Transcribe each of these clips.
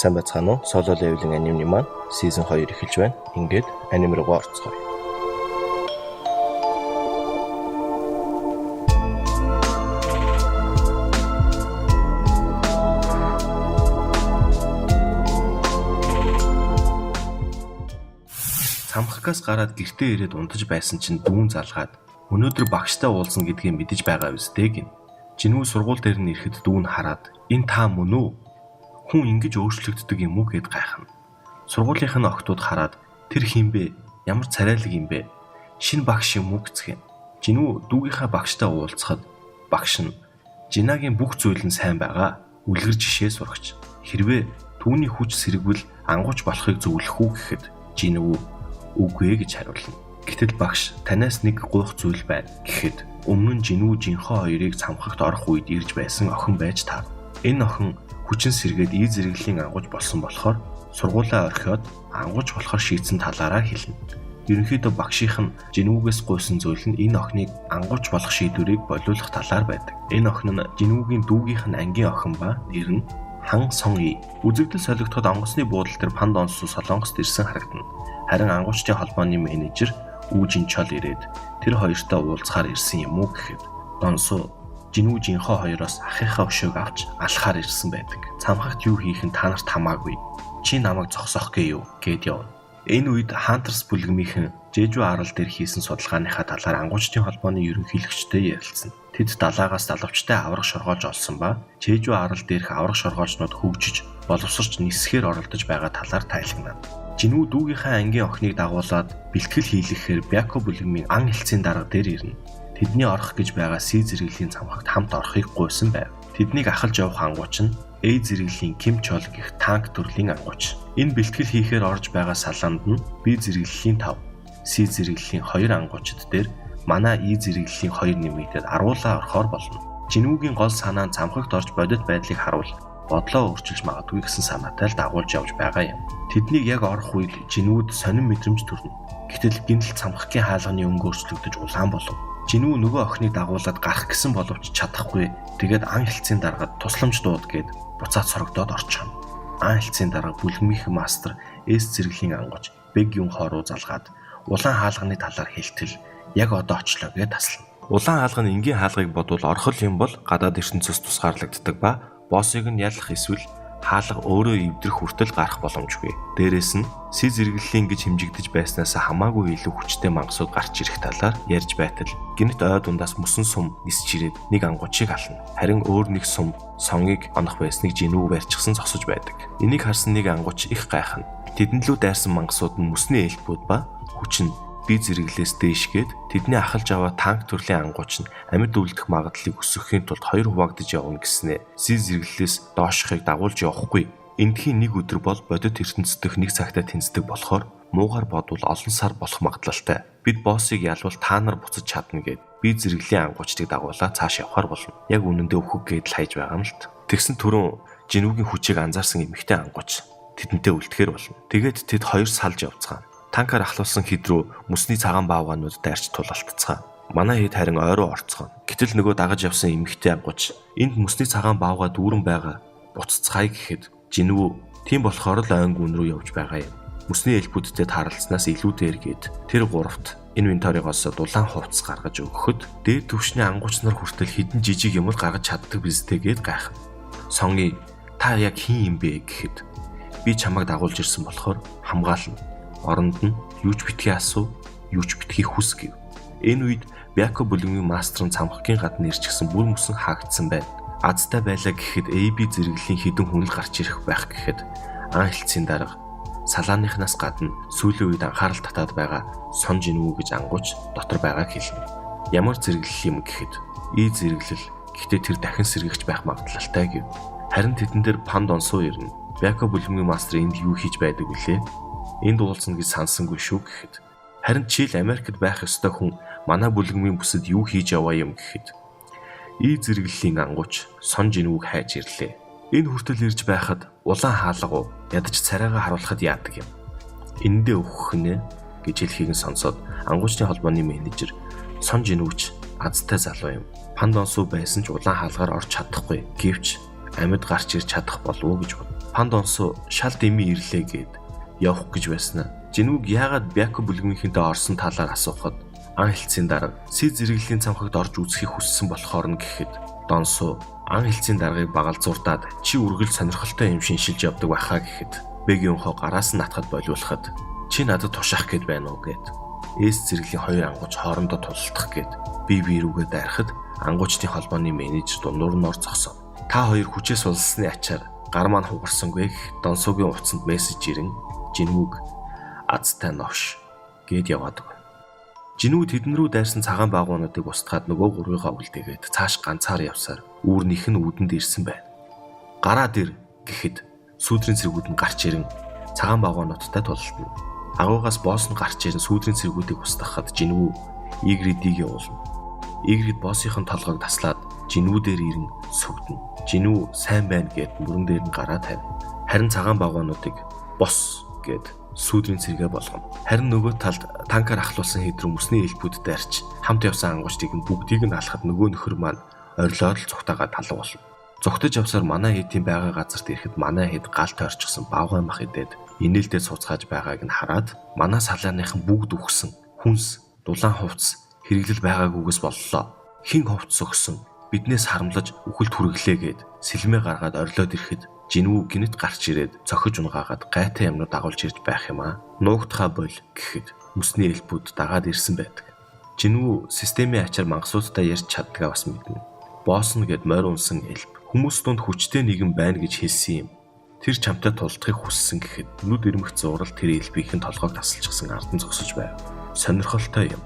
Сайн байцгаана уу? Solo Leveling анимны маань season 2 эхэлж байна. Ингээд аним руу орцгоё. Цамхагаас гараад гэртээ ирээд унтаж байсан чинь дүүн залгаад өнөөдөр багштай уулзна гэдгийг мэдэж байгаа үстэй гин. Жинүү сургууль дээр нь ирэхэд дүүн хараад "Энэ та мөн үү? Хүн ингэж өөрчлөгддөг юм уу?" гэд гайхна. Сургуулийнх нь охтууд хараад "Тэр хин бэ? Ямар царайлаг юм бэ? Шинэ багш юм уу?" гэцгэн. Жинүү дүүгийнхаа багштай уулзахад багш нь "Жинагийн бүх зүйл нь сайн байгаа. Үлгэр жишээ сурагч. Хэрвээ түүний хүч сэргвэл ангууч болохыг зөвлөх үү?" гэхэд Жинүү "Үгүй ээ" гэж хариулна. Гэтэл багш "Танаас нэг гуйх зүйл байна" гэхэд өмнө нь Жинүү жинхэнэ хоёрыг цамхагт орох үед ирж байсан охин байж таар. Энэ охин хүчин сэргээд ий зэрэглэлийн ангууч болсон болохоор сургуулаа орхиод ангууч болохоор шийдсэн талаараа хэлнэ. Ерөнхийдөө багшийнх нь Жинүүгээс гуйсан зүйл нь энэ охиныг ангууч болох шийдвэрийг болиулах талаар байдаг. Энэ охин нь Жинүүгийн дүүгийнх нь ангийн охин ба нэр нь Хан Сон И. Үзэгдэл солигдоход онгоцны буудлын дээр панд онцлог Солонгост ирсэн харагдана. Харин ангуучдын холбооны менежер Үжин Чол ирээд тэр хоёртой уулзахаар ирсэн юм уу гэхэд Донсо Жинүү жинхэнэ хоёроос ахыхаа өшөөг авч алхахаар ирсэн байдаг. Цамхагт юу хийх нь та нарт хамаагүй. Чи намайг зогсоох гээ юу гэд явна. Энэ үед Хантерс бүлгмийнхэн Жэжүү арал дээр хийсэн судалгааныхаа талаар ангуучдын холбооны ерөнхийлөгчтэй ярилцсан. Тэд далаагаас далавчтай аврах шоргоолж олсон ба Жэжүү арал дээрх аврах шоргоолжнууд хөгжиж боловсрч нисэхээр оролдож байгаа талаар тайлагнана. Жинүү дүүгийнхаа ангийн охиныг дагуулад бэлтгэл хийлгэхээр Бяко бүлгмийн ан хэлцийн дарга дээр ирнэ. Тэдний орох гэж байгаа Си зэрэглэлийн цамхагт хамт орохыг гуйсан байв. Тэднийг ахалж явах ангууч нь A зэрэглэлийн Ким Чол гэх танк төрлийн ангууч. Энэ бэлтгэл хийхээр орж байгаа салаанд нь B зэрэглэлийн 5, C зэрэглэлийн 2 ангуучид дээр манай E зэрэглэлийн 2 нэмэгдээд аруулаа орохоор болно. Жинүүгийн гол санаа нь цамхагт орж бодит байдлыг харуул бодлоо өөрчилж магадгүй гэсэн санаатай л дагуулж явж байгаа юм. Тэднийг яг орох үед Жинүүд сонин мэдрэмж төрнө. Гэтэл гинтл цамхагийн хаалганы өнгө өөрчлөгдөж улаан болов. Жинүү нөгөө охиныг дагуулад гарах гэсэн боловч чадахгүй. Тэгээд ан хэлцийн даргад тусламж дууд гээд буцаад сорогдоод орчихно. Ан хэлцийн дарга бүлгмийнхэн мастер С зэрэглэлийн ангууч Бэг юм хоороо залгаад улаан хаалганы талаар хэлтэл яг одоо очлоо гэж таслана. Улаан хаалга нь энгийн хаалгыг бодвол орхол юм бол гадаад ертөнцөөс тусгаарлагддаг ба боссыг нь ялах эсвэл хаалга өөрөө эвдрэх хүртэл гарах боломжгүй. Дээрээс нь Си зэрэглэлийн гэж хэмжигдэж байснаас хамаагүй илүү хүчтэй мангасууд гарч ирэх талаар ярьж байтал гинт ой дундаас мөсөн сум нисч ирээд нэг ангуучийг ална. Харин өөр нэг сум Сонгийг онох байсныг Жинүү барьчихсан зогсож байдаг. Энийг харсан нэг ангууч их гайхна. Тэдэнд лүү дайрсан мангасууд нь мөсний ээлбүүд ба хүч нь би зэрэглээс дээшгээд тэдний ахалж аваа танк төрлийн ангууч нь амьд үлдэх магадлалыг өсгөхийн тулд хоёр хуваагдаж явна гэснээр Си зэрэглээс доошхыг дагуулж явахгүй. Эндхийн нэг өдөр бол бодит ертөнцийн нэг цагтаа тэнцдэг болохоор муугар бодвол олон сар болох магадлалтай. Бид боссыг ялвал та нар буцаж чадна гэд би зэрэглэлийн ангуучдыг дагуулаад цааш явахаар болно. Яг үнэндээ өвхөг гээд л хайж байгаа юм л т. Тэгсэн түрүүн Жинүүгийн хүчийг анзаарсан эмэгтэй ангууч тэдэнтэй үлдэхээр болно. Тэгээд тэд хоёр салж явцгаана. Танкаар ахлуулсан хэд рүү мөсний цагаан баавгаанууд дайрч тулалтцгаана. Манай хэд харин ойроо орцгоно. Гэтэл нөгөө дагаж явсан эмэгтэй ангууч энд мөсний цагаан баавгаа дүүрэн байгаа буцацгаая гэхэд Жинүү тийм болохоор л ойн гүн рүү явж байгаа юм. Мөсний элбүүдтэй тааралцснаас илүү дээр гээд тэр гуравт инвентаригоос дулаан хувцас гаргаж өгөхөд дээд түвшний ангууч нар хүртэл хідэн жижиг юм гаргаж чаддаг биз дээ гээд гайхна. Сонги "Та яг хин юм бэ?" гэхэд "Би чамайг дагуулж ирсэн болохоор хамгаална. Оронд нь юу ч битгий асуу, юу ч битгий хүс" гэв. Энэ үед Бяко бүлгмийн мастер нь цамхагийн гадна ирчихсэн бүр мөсөн хаагдсан байна. Азтай байлаа гэхэд AB зэрэглэлийн хідэн хүн л гарч ирэх байх гэхэд ан хэлцийн дарга салааныхнаас гадна сүүлийн үед анхаарал татаад байгаа Сон Жинүү гэж ангууч дотор байгааг хэлнэ. Ямар зэрэглэл юм гэхэд И зэрэглэл гэхдээ тэр дахин сэргийгч байх магадлалтай гэв. Харин тэдэн дээр панд онсоо ирнэ. Бяко бүлгмийн мастер энд юу хийж байдаг вүлээ? Энд уулзна гэж сансангүй шүү гэхэд харин чил Америкт байх ёстой хүн манай бүлгмийн бүсэд юу хийж яваа юм гэхэд И зэрэглэлийн ангууч Сон Жинүүг хайж ирлээ. Энэ хүртэл ирж байхад улаан хаалга ядаж царайгаа харуулхад яадаг юм. Эндээ өгөх нэ гэж хэлхийг нь сонсоод ангуучны холбооны менежер Сон Жинүүч азтай залуу юм. Панд онсуу байсан ч улаан хаалгаар орж чадахгүй. Гэвч амьд гарч ирж чадах болов уу гэж бод. Панд онсоо шал дэмий ирлээ гэд явах гэж байснаа. Жинүүг яагаад Бяко бүлгмийнхэнтэй орсон талаар асуухад ан хэлцийн дарга Сэд зэрэглэлийн цамхагт орж үзхийг хүссэн болохоор нь гэхэд Донсоо ан хэлцийн даргыг багалзуурдаад чи үргэлж сонирхолтой юм шиншилж явдаг байхаа гэхэд Бэгийнхоо гараас нь натхад болиулахад чи надад тушаах гээд байна уу гэд Эс зэрэглэлийн хоёр ангууч хоорондоо тулалдах гээд бие рүүгээ дайрахад ангуучдын холбооны менежер дундуур нь орцгосон. Та хоёр хүчээс улсны ачаар гар маань хугарсангүй Донсогийн утсанд мессеж ирэн Жинүүг азтай новш гэд яваад өгнө. Жинүү тэдэн рүү дайрсан цагаан багуунуудыг устгаад нөгөө гурвыгаа үлдээгээд цааш ганцаар явсаар үүрнийх нь үүдэнд ирсэн байна. Гараад ир гэхэд сүүдрийн цэргүүд нь гарч ирэн цагаан багуунуудтай тулалдана. Агуугаас босс нь гарч ирэн сүүдрийн цэргүүдийг устгахад Жинүү Игридийг явуулна. Игрид боссийн толгойг таслаад Жинүү дээр ирэн сүгдэнэ. Жинүү сайн байна гэд мөрөн дээр нь гараа тавина. Харин цагаан багуунуудыг босс гэд сүүдрийн цэргээ болгоно. Харин нөгөө талд танкаар ахлуулсан хэд рүү мөсний элбүүд дайрч хамт явсан ангуучдыг нь бүгдийг нь алхахад нөгөө нөхөр маань орилоод л цугтаагаа талуу болно. Зугтаж явсаар манай хэдийн байгаа газарт ирэхэд манай хэд галт ойрчихсан бавгай мах идээд инээлдээ цуцгааж байгааг нь хараад манай салааныхан бүгд үхсэн хүнс дулаан хувцс хэрэглэл байгаагүйгээс боллоо. Хин хувцс өгсөн биднээс харамлаж үхэлд хүргэлээгээд сэлмээ гаргаад орилоод ирэхэд Жинүү гинэт гарч ирээд цохиж унгаагаад гайтай юмнууд дагуулж ирж байх юм аа. Нуугдхаа бол гэхэд мөсний элбүүд дагаад ирсэн байдаг. Жинүү системийн ачаар мангасуудтай ярьж чаддгаа бас мэднэ. Босс нь гэд морь унсан элб хүмүүс дунд хүчтэй нэгэн байна гэж хэлсэн юм. Тэр чамтай тулдахыг хүссэн гэхэд нүд ирмэх зурал тэр элбийнхэн толгойг тасалчихсан ардан зогсож байв. Сонирхолтой юм.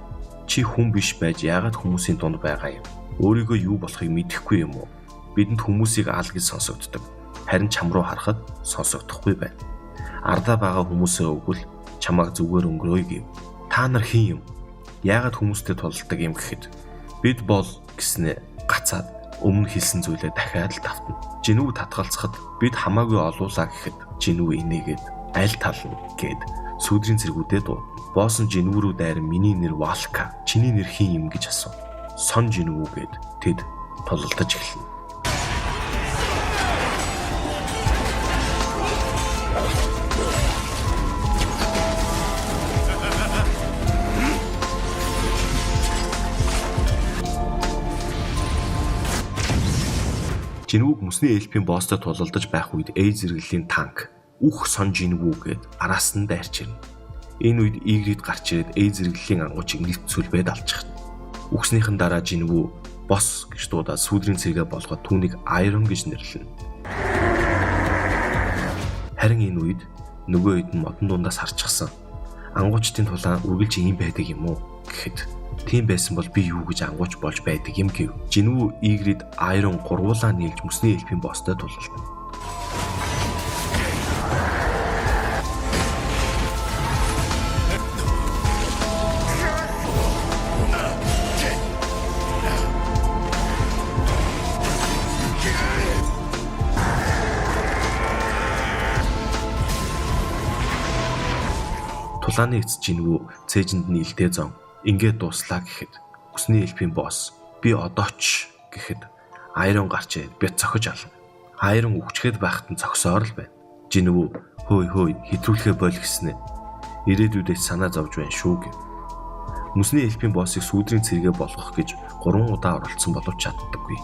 Чи хүн биш байж яагаад хүмүүсийн дунд байгаа юм? Өөрийгөө юу болохыг мэдэхгүй юм уу? Бидэнд хүмүүсийг аал гэж сонсогддог. Харин чам руу харахад сонсогдохгүй байна. Ардаа байгаа хүмүүсээ өгвөл чамааг зүгээр өнгөрөөе гэв. Та нар хэн юм? Яагаад хүмүүстэй тулалдаг юм гэхэд бид бол гэснээ гацаад өмнө хэлсэн зүйлээ дахиад л давтна. Жинүү татгалцахад бид хамаагүй олуулаа гэхэд Жинүү инээгээд аль тал нь гэд сүүдрийн цэргүүдээ дуудана. Босс нь Жинүү рүү дайран миний нэр Валка. Чиний нэр хэн юм гэж асуув. Сон Жинүү гэд тэд тулалдаж эхэлнэ. Жинүүг мөсний эльпийн босстой тулалдаж байх үед Эй зэрэглэлийн танк үх сон Жинүү гэд араас нь дайрч ирнэ. Энэ үед Игрид гарч ирээд Эй зэрэглэлийн ангуучийг нэвцүүлбээд алчихна. Үхснийхэн дараа Жинүү босс гэж дуудаад сүүдрийн цэргээ болгоод түүнийг Айрон гэж нэрлэнэ. Харин энэ үед нөгөө хэд нь модон дундаас харчихсан. Ангуучдын тулаан үргэлж ийм байдаг юм уу гэхэд тийм байсан бол би юу гэж ангууч болж байдаг юм гэв. Жинүү Игрид Айрон гурвуулаа нийлж мөсний эльпийн босстой тулалдана. Тулааны эцэс Жинүү цээжинд нь илдээ зон ингээд дуслаа гэхэд мөсний эльпийн босс би одоо ч гэхэд Айрон гарч ирээд бяд цохиж ална. Айрон үхчгээд байхад нь цогсоор л байна. Жинүү хөөй хэтрүүлэхэ бойл гэснэ. Ирээдүйдээ санаа зовж байна шүү гэв. Мөсний эльпийн боссыг сүүдрийн цэргээ болгох гэж 3 удаа оролцсон боловч чаддаггүй.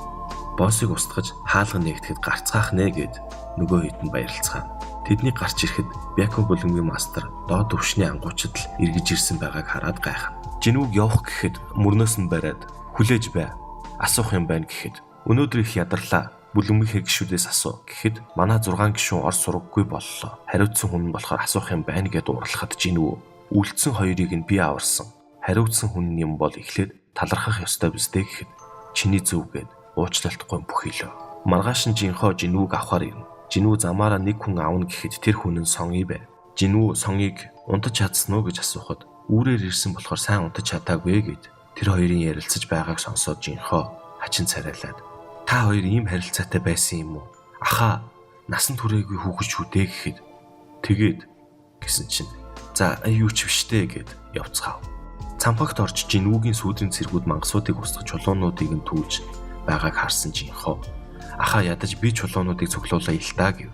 Боссыг устгаж хаалга нэгтгэхэд гарцгаах нэ гэд нөгөө хэд нь баярлцгаана. Тэдний гарч ирэхэд Бяко бүлэмгийн мастер доод төвшний ангуучид л эргэж ирсэн байгааг хараад гайхна. Жинүүг явах гэхэд мөрнөөс нь бариад хүлээж бай. Асуух юм байна гэхэд өнөөдөр их ядарлаа. Бүлэмгийн гишүүдээс асуу гэхэд манай 6 гишүүн ор сураггүй боллоо. Хариуцсан хүн нь болохоор асуух юм байна гэд уурлахад Жинүү үлдсэн хоёрыг нь би аварсан. Хариуцсан хүн юм бол эхлээд талархах ёстой биз дээ гэхэд чиний зөв гэд уучлалтгүй бүхийлөө. Маргааш нь Жинхоо Жинүүг авахар ирнэ. Жинүү замаараа нэг хүн аавна гэхэд тэр хүн нь Сонги байв. Жинүү Сонгиг унтаж чадсан уу гэж асуухад үүрээр ирсэн болохоор сайн унтаж чадаагүй гэд тэр хоёрын ярилцаж байгааг сонсоод Жинхоо хачин царайлаад та хоёр ийм харилцаатай байсан юм уу? Аха насан туршаагүй хүүхэд шүү дээ гэхэд тэгээд гэсэн чинь за юу ч биштэй гэд явцгаав. Цампагт орж Жинүүгийн сүүдрийн цэргүүд мангасуудыг устгах чулуунуудыг нь түүж байгааг харсан Жинхоо аха ядаж би чулуунуудыг цуглуулаа ил та гэв.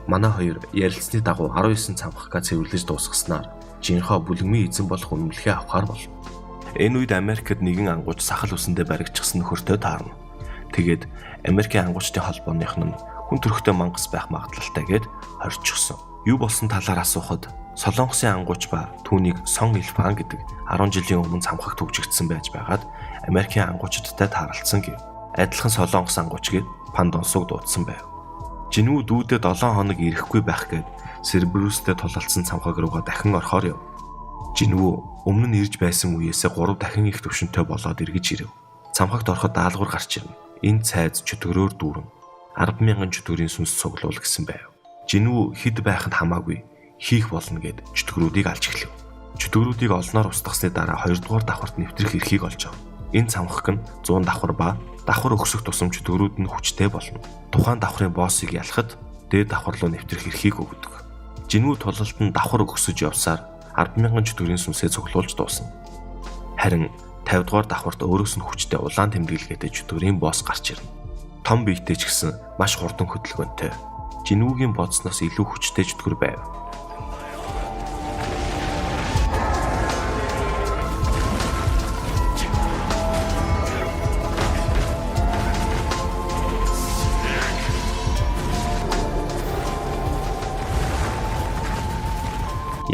Манай хоёр ярилцсны дагуу 19 цамхгаа цэвэрлэж дуусгаснаар жинхэнэ бүлэгмийн эзэн болох үнэмлэхээ авахар болно. Энэ үед Америкт нэгэн ангууч сахал үсэндээ баригдчихсан нөхөртөө таарна. Тэгээд Америкийн ангуучдын холбооных нь хүн төрхтэй мангас байх магадлалтай гэд хорьчихсон. Юу болсон талаар асуухад Солонгосын ангууч ба түүнийг Сон Илфан гэдэг 10 жилийн өмнө цамхагт хөгжигдсэн байж байгаад Америкийн ангуучдтай тааралцсан гэв. Адилхан Солонгос ангууч гээд Пандонсуг дуудсан байв. Жинүү дүүдээ 7 хоног ирэхгүй байх гээд Сербрюстэй тулалдсан цамхаг руугаа дахин орохоор яв. Жинүү өмнө нь ирж байсан үеэсээ 3 дахин их төвшөнтэй болоод эргэж ирэв. Цамхагт ороход даалгавар гарч ирнэ. Энэ цайз чөтгөрөөр дүүрэн 10,000 чөтгөрийн сүнс цуглуул гэсэн байв. Жинүү хэд байханд хамаагүй хийх болно гэд чөтгөрүүдийг алж эхлэв. Чөтгөрүүдийг олноор устгасны дараа 2 дугаар давхарт нэвтрэх эрхийг олж авав. Энэ цамхаг нь 100 давхар ба давхар өгсөх тусам чөтгөрүүд нь хүчтэй болно. Тухайн давхрын боссыг ялахад дээд давхар руу нэвтрэх эрхийг өгдөг. Жинүү тулалд нь давхар өгсөж явсаар 10,000 чөтгөрийн сүнсээ цуглуулж дуусна. Харин 50 дугаар давхарт өөрөөс нь хүчтэй улаан тэмдэглэгээтэй чөтгөрийн босс гарч ирнэ. Том биетэй ч гэсэн маш хурдан хөдөлгөөнтэй. Жинүүгийн бодсноос илүү хүчтэй чөтгөр байв.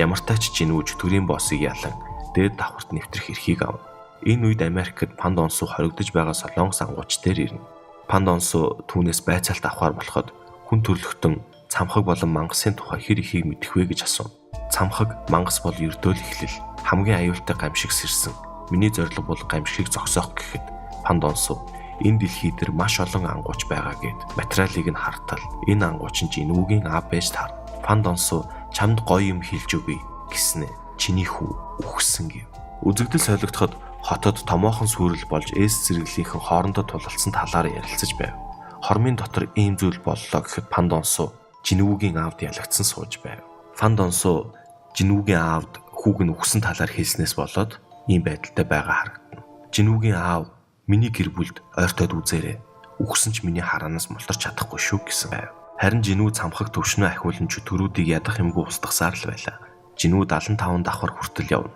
Ямартай ч Жинүү чөтгөрийн боссыг ялан дээд давхарт нэвтрэх эрхийг авна. Энэ үед Америкт Пандонсу хоригдож байгаа Солонгос ангууч дээр ирнэ. Пандонсу түүнээс байцаалт авахар болоход хүн төрлөختөн цамхаг болон мангасын тухай хэр ихийг мэдэх вэ гэж асуув. Цамхаг, мангас бол ердөө л эхлэл. Хамгийн аюултай гамшиг сэрсэн. Миний зорилго бол гамшигыг зогсоох гэхэд Пандонсу энэ дэлхий дээр маш олон ангууч байгаа гэд материалыг нь хартал энэ ангууч нь Жинүүгийн аав байж таар. Пандонсу чамд гоё юм хэлж өгье гэснэ. Чиний хүү үхсэн гэв. Үзэгдэл солигдоход хотод томоохон сүрэл болж эс зэрэглийнхэн хоорондоо тулалдсан талаар ярилцаж байв. Хормын дотор ийм зүйл боллоо гэхэд Пандонсу Жинүүгийн аавд ялагдсан сууж байв. Пандонсу Жинүүгийн аавд хүүг нь үхсэн талаар хэлснээс болоод ийм байдалтай байгаа харагдана. Жинүүгийн аав миний гэр бүлд ойртоод үзээрэй. Үхсэн ч миний хараанаас мултарч чадахгүй шүү гэсэн байв. Харин Жинүү цамхаг төвшнөө ахиулан чөтгөрүүдийг ядах юмгүй устгасаар л байлаа. Жинүү 75 давхар хүртэл явна.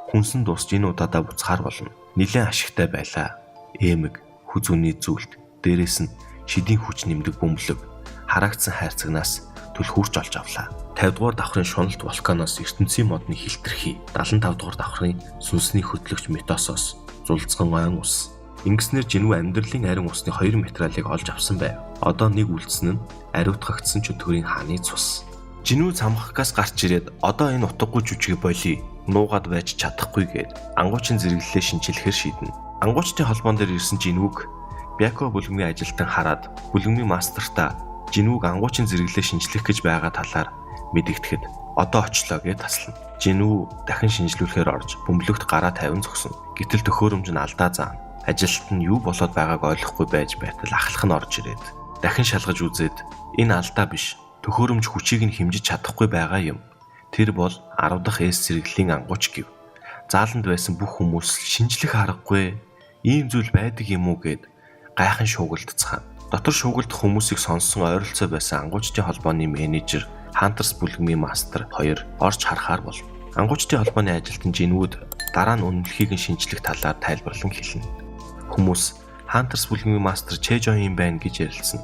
Хүнсэн дуусч энэ удаадаа буцахаар болно. Нилээн ашигтай байлаа. Эмэг, хүзүүний зүйлт, дээрээс нь шидийн хүч нэмдэг бөмбөлөг, хараагдсан хайрцагнаас түлхүүрч олж авлаа. 50 дугаар давхрын шуналт вулканоос ертөнцийн модны хилтерхий, 75 дугаар давхрын сүнсний хөтлөгч Метосоос зулцган ойн ус. Ингэснээр Жинүү амьдралын арин усны 2 материалыг олж авсан байв. Одоо нэг үлдсэн нь ариутгагдсан чөтгөрийн хааны цус. Жинүү цамхагаас гарч ирээд одоо энэ утгагүй жүжиг болий нуугаад байж чадахгүй гээд ангуучийн зэрэглэлээ шинжилэхээр шийднэ. Ангуучдын холбоон дээр ирсэн Жинүүг Бяко бүлгмийн ажилтан хараад бүлгмийн мастертаа Жинүүг ангуучийн зэрэглэлээ шинжлэх гэж байгаа талаар мэдэгдэхэд одоо очлоо гэж таслана. Жинүү дахин шинжлүүлэхээр орж бөмбөлөгт гараа тавин зогсно. Гэтэл төхөөрөмж нь алдаа заана. Ажилт нь юу болоод байгааг ойлгохгүй байж байтал ахлах нь орж ирээд дахин шалгаж үзээд энэ алдаа биш. Төхөөрөмж хүчийг нь хэмжиж чадахгүй байгаа юм. Тэр бол 10 дахь эс зэрэглэлийн ангууч гэв. Зааланд байсан бүх хүмүүс шинжлэх аргагүй ийм зүйл байдаг юм уу гэд гайхан шуугилдцгаана. Дотор шуугилдах хүмүүсийг сонссон ойролцоо байсан ангуучдын холбооны менежер Хантерс бүлгмийн мастер 2 орж харахаар болно. Ангуучдын холбооны ажилтан Жинүүд дараа нь үнэмлэхийг нь шинжлэх талаар тайлбарлан хэлнэ. Хүмүүс Хантерс бүлгмийн мастер Чэжон юм байна гэж ярилцсан.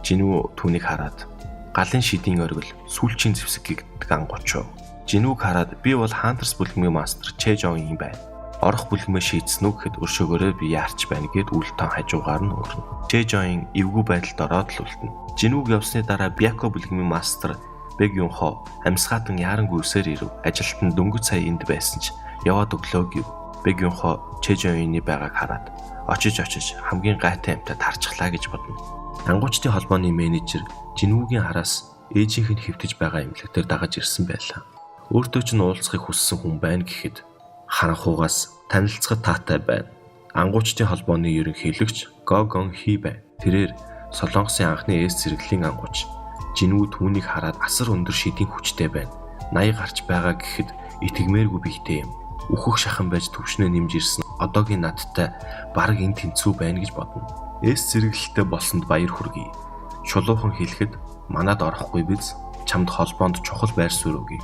Жинүү түүнийг хараад галын шидийн оргил сүүлчийн зэвсэг гэгддэг ангуучв. Жинүүг хараад би бол Хантерс бүлгмийн мастер Чэжон юм байна. Орох бүлгмээ шийдсэн үг гэхэд өршөөгөөрөө би яарч байна гэд үлтэн хажуугаар нь өнгөрнө. Чэжон эвгүй байдалд ороод л үлдэнэ. Жинүүг явсны дараа Бяко бүлгмийн мастер Бэг Юнхо амьсгаатан яарангүй үсээр ирэв. Ажилтан дөнгөж сая энд байсан ч яваад өглөө гэв. Бэг Юнхо Чэжоны байгааг хараад очиж хамгийн гайтай юмтай тарчглаа гэж бодно. Ангуучдын холбооны менежер Жинүүгийн хараас ээжийнх нь хэвтэж байгаа эмнэлэгтэр дагаж ирсэн байлаа. Өөртөө ч нь уулзахыг хүссэн хүн байна гэхэд харанхуугаас танилцахад таатай байна. Ангуучдын холбооны ерөнхийлөгч Гогон Хи байна. Тэрээр Солонгосын анхны эс зэрэглэлийн ангууч. Жинүү түүнийг хараад асар өндөр шидийн хүчтэй байна. 80 гарч байгаа гэхэд итгэмээргүй биетэй юм. Үхэх шахан байж төвшнөө нэмж ирсэн. одоогийн надтай бараг энэ тэнцүү байна гэж бодно. Эс зэрэглэлтэй болсонд баяр хүргэе. Шулуухан хэлэхэд манад орохгүй биз? Чамд холбоонд чухал байр суурь өгье.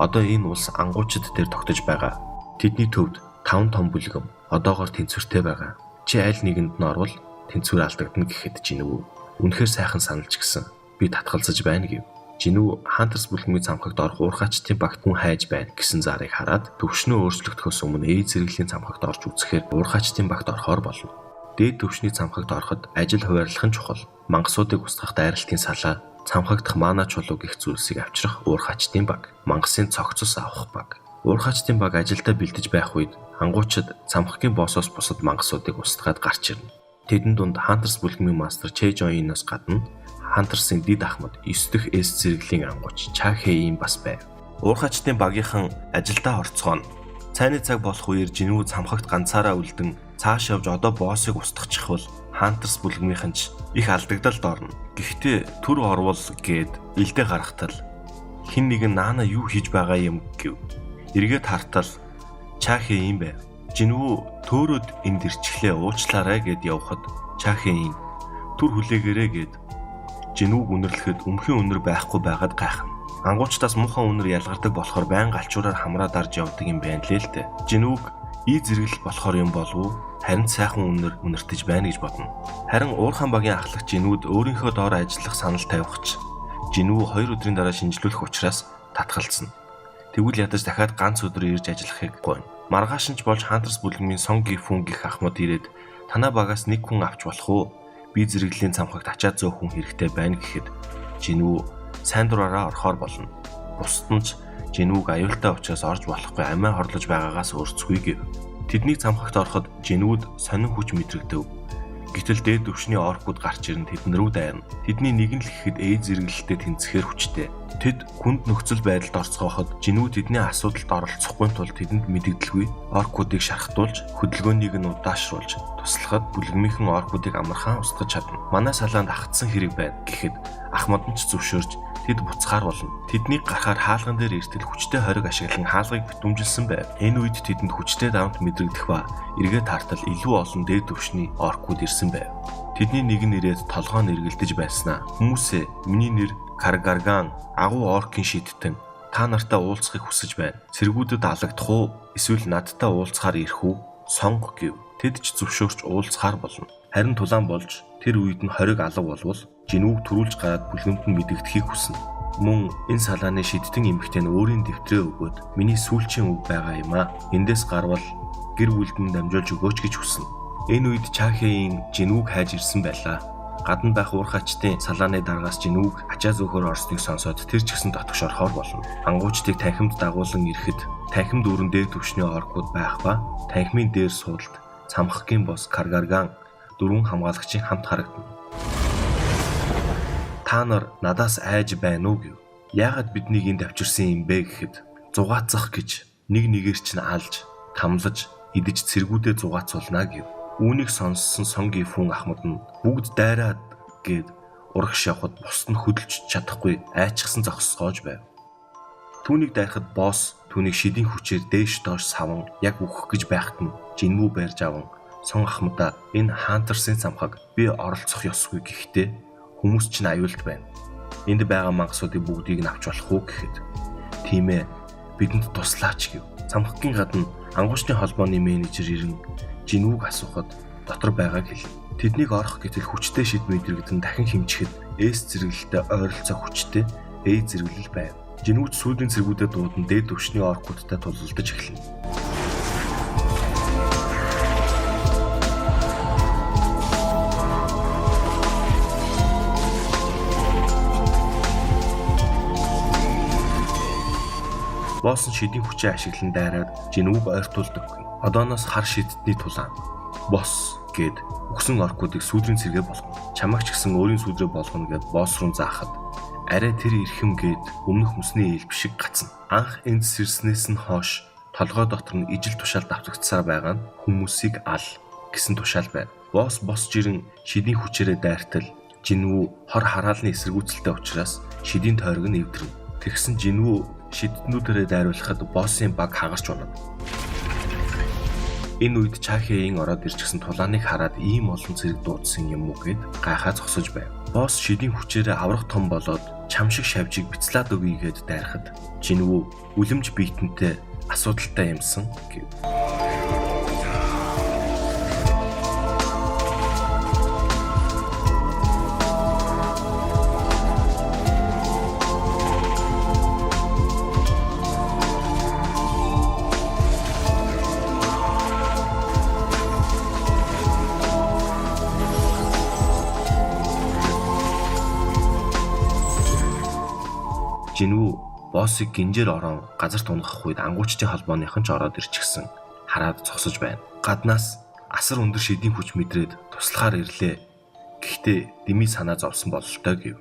Одоо энэ улс ангуучид дээр тогтож байгаа. Тэдний төвд 5 том бүлгэм одоогоор тэнцвэртэй байгаа. Чи аль нэгэнд нь орвол тэнцвэр алдагдана гэхэд Жинүү үнэхээр сайхан саналж гисэн. Би татгалзаж байна гэв. Жинүү Хантерс бүлгмийн цамхагт орох уурхайчдын багт хүн хайж байна гэсэн зарыг хараад төвшнөө өөрчлөгдөхөөс өмнө ээж зэрэглийн цамхагт орж үзэхээр уурхайчдын багт орохоор болно. Дээд төвшний цамхагт ороход ажил хуваарлах нь чухал. Мангасуудыг устгах дайралтын салаа, цамхагдах маана чулуу гэх зүйлсийг авчрах уурхайчдын баг, мангасын цогцос авах баг. Уурхайчдын баг ажилдаа бэлдэж байх үед ангуучид цамхагийн боосоос бусад мангасуудыг устгаад гарч ирнэ. Тэдэн дунд Хантерс бүлгмийн мастер Чэжоиноос гадна Хантерсын дид ахмад 9 дахь эс зэрэглийн ангууч Чахэйн бас байв. Уурхайчдын багийнхан ажилдаа орцгооно. Цайны цаг болох үеэр Жинүү цамхагт ганцаараа үлдэн цааш явж одоо боосыг устгачихвал Хантерс бүлгмийнхэн ч их алдагдалд орно. Гэхдээ төр орвол гээд илдээ гарахтал хин нэг нь наана юу хийж байгаа юм гэв. Эргээд хартал Чахэйн байв. Жинүү төөрөд энд ирчихлээ уучлаарай гэд явхад Чахэйн түр хүлээгээрэй гэд Жинүүг үнэрлэхэд өмхийн үнэр байхгүй байгаад гайхна. Ангуучтаас муухай үнэр ялгардаг болохоор байн галчуураар хамраа дарж явдаг юм байна лээ л дээ. Жинүүг ий зэрэгэл болохоор юм болов уу? Харин сайхан үнэр үнэртэж байна гэж бодно. Харин уурхайн багийн ахлагч Жинүүд өөрийнхөө доор ажиллах санал тавихч Жинүү 2 өдрийн дараа шинжлүүлэх учраас татгалзсан. Тэгвэл ядаж дахиад ганц өдөр ирж ажиллахыг гуйна. Маргааш нь ч болж Хантерс бүлгмийн Сон Гифүн гих ахмад ирээд танаа багаас нэг хүн авч болох уу? Би зэрэглийн цамхагт ачаад зөөх хүн хэрэгтэй байна гэхэд Жинүү сайн дураараа орохоор болно. Бусд нь ч Жинүүг аюултай учраас орж болохгүй амиа хорлож байгаагаас өөрсгүй гэв. Тэдний цамхагт ороход Жинүүд сонин хүч мэдрэгдэв. Гэтэл дээд төвшний оркууд гарч ирэн тэдэн рүү дайрна. Тэдний нэг нь л гэхэд ээж зэрэглэлтэй тэнцэхээр хүчтэй. Тэд хүнд нөхцөл байдалд орцгооход Жинүү тэдний асуудалд оролцохгүй тул тэдэнд мэдэгдэлгүй оркуудыг шархтуулж хөдөлгөөнийг нь удаашруулж туслахад бүлгмийнхэн оркуудыг амархан устгаж чадна. Манай салаанд агтсан хэрэг байна гэхэд ахмад нь ч зөвшөөрж тэд буцахаар болно. Тэднийг гарахаар хаалган дээр эртэл хүчтэй хориг ашиглан хаалгыг битүүмжилсэн байв. Энэ үед тэдэнд хүчтэй давамт мэдрэгдэх ба эргээд тартал илүү олон дээд төвшний оркууд ирсэн байв. Тэдний нэг нь ирээд толгоо нэргэлдэж байснаа хүмүүсээ миний нэр Каргарган агуу оркийн шидтэн та нартай уулзахыг хүсэж байна. Цэргүүдэд алагдах уу? Эсвэл надтай уулзахаар ирэх үү? Сонго гэв. Тэд ч зөвшөөрч уулзахаар болно. Харин тулаан болж тэр үед нь хориг алга болвол Жинүүг төрүүлж гараад бүлгэмд нь мэдэгдэхийг хүснэ. Мөн энэ салааны шидтэн эмэгтэй нь өөрийн дэвтрээ өгөөд миний сүүлчийн үг байгаа юм аа. Эндээс гарвал гэр бүлд нь дамжуулж өгөөч гэж хүснэ. Энэ үед Чахэйн Жинүүг хайж ирсэн байлаа. Гадна байх уурхайчдын салааны дараагаас Жинүүг ачаа зөөхөр орсныг сонсоод тэр ч гэсэн дотгош орохоор болно. Ангуучдыг танхимд дагуулan ирэхэд танхимд өрөн дээд төвшний оркууд байх ба танхимын дээр суудалд цамхагийн бос Каргарган 4 хамгаалагчийн хамт харагдана. Та нар надаас айж байна уу гэв. Яагаад биднийг энд авчирсан юм бэ гэхэд зугаацах гэж нэг нэгээр чинь алж, тамлаж, идэж цэргүүдээ зугаацуулна гэв. Үүнийг сонссон Сон Гифүн ахмад нь бүгд дайраад гээд урагш явхад бусд нь хөдөлж чадахгүй айчсан зогсгоож байв. Түүнийг дайрахад босс түүнийг шидийн хүчээр дээш доош саван яг өгөх гэж байхад нь Жинүү байрж аван Сон ахмадаа энэ Хантерсын цамхаг би оролцох ёсгүй гэхдээ хүмүүс чинь аюулд байна. Энд байгаа мангасуудын бүгдийг нь авч болох уу гэхэд тийм ээ бидэнд туслаач гэв. Цамхагийн гадна ангуучны холбооны менежер ирэн Жинүүг асуухад дотор байгааг хэлв. Тэднийг орох гэтэл хүчтэй шид мэдрэгдэн дахин хэмжихэд эс зэрэглэлтэй ойролцоо хүчтэй эй зэрэглэл байв. Жинүүч сүүлийн цэргүүдэд дуудан дээд төвшний оркуудтай тулалдаж эхэлнэ. Босс шидийн хүчээ ашиглан дайраад Жинүүг ойртуулдаг. Одооноос хар шидтний тулаан босс гэд өгсөн оркуудыг сүүдрийн цэргээ болгоно. Чамаагч гэсэн өөрийн сүүдрээ болгоно гэд босс руу заахад арай тэр ирэхэм гээд өмнөх мөсний ээлб шиг гацна. Анх энд сэрснээс нь хойш толгой дотор нь ижил тушаал давтагдсаар байгаа нь хүмүүсийг ал гэсэн тушаал байв. Босс жирэн шидийн хүчээрээ дайртал Жинүү хор хараалны эсэргүүцэлтэй учраас шидийн тойрог нь эвдэрнэ. Тэгсэн Жинүү шидтнүүдээрээ дайруулахад боссын баг хагарч унав. Энэ үед Чахеийн ороод ирчихсэн тулааныг хараад ийм олон зэрэг дуудсан юм уу гэд гайхаа зогсож байв. Босс шидийн хүчээрээ аврах том болоод чам шиг шавжийг бяцлаад өгье гэд дайрахад Жинвүү үлэмж биетэнтэй асуудалтай юмсан гэв. Жинвүү боссыг гинжээр орон газар тунгах үед ангуучдын холбооныхон ч ороод ирчихсэн. Хараад зогсож байна. Гаднаас асар өндөр шидийн хүч мэдрээд туслахаар ирлээ. Гэхдээ дими санаа зовсон бололтой гэв.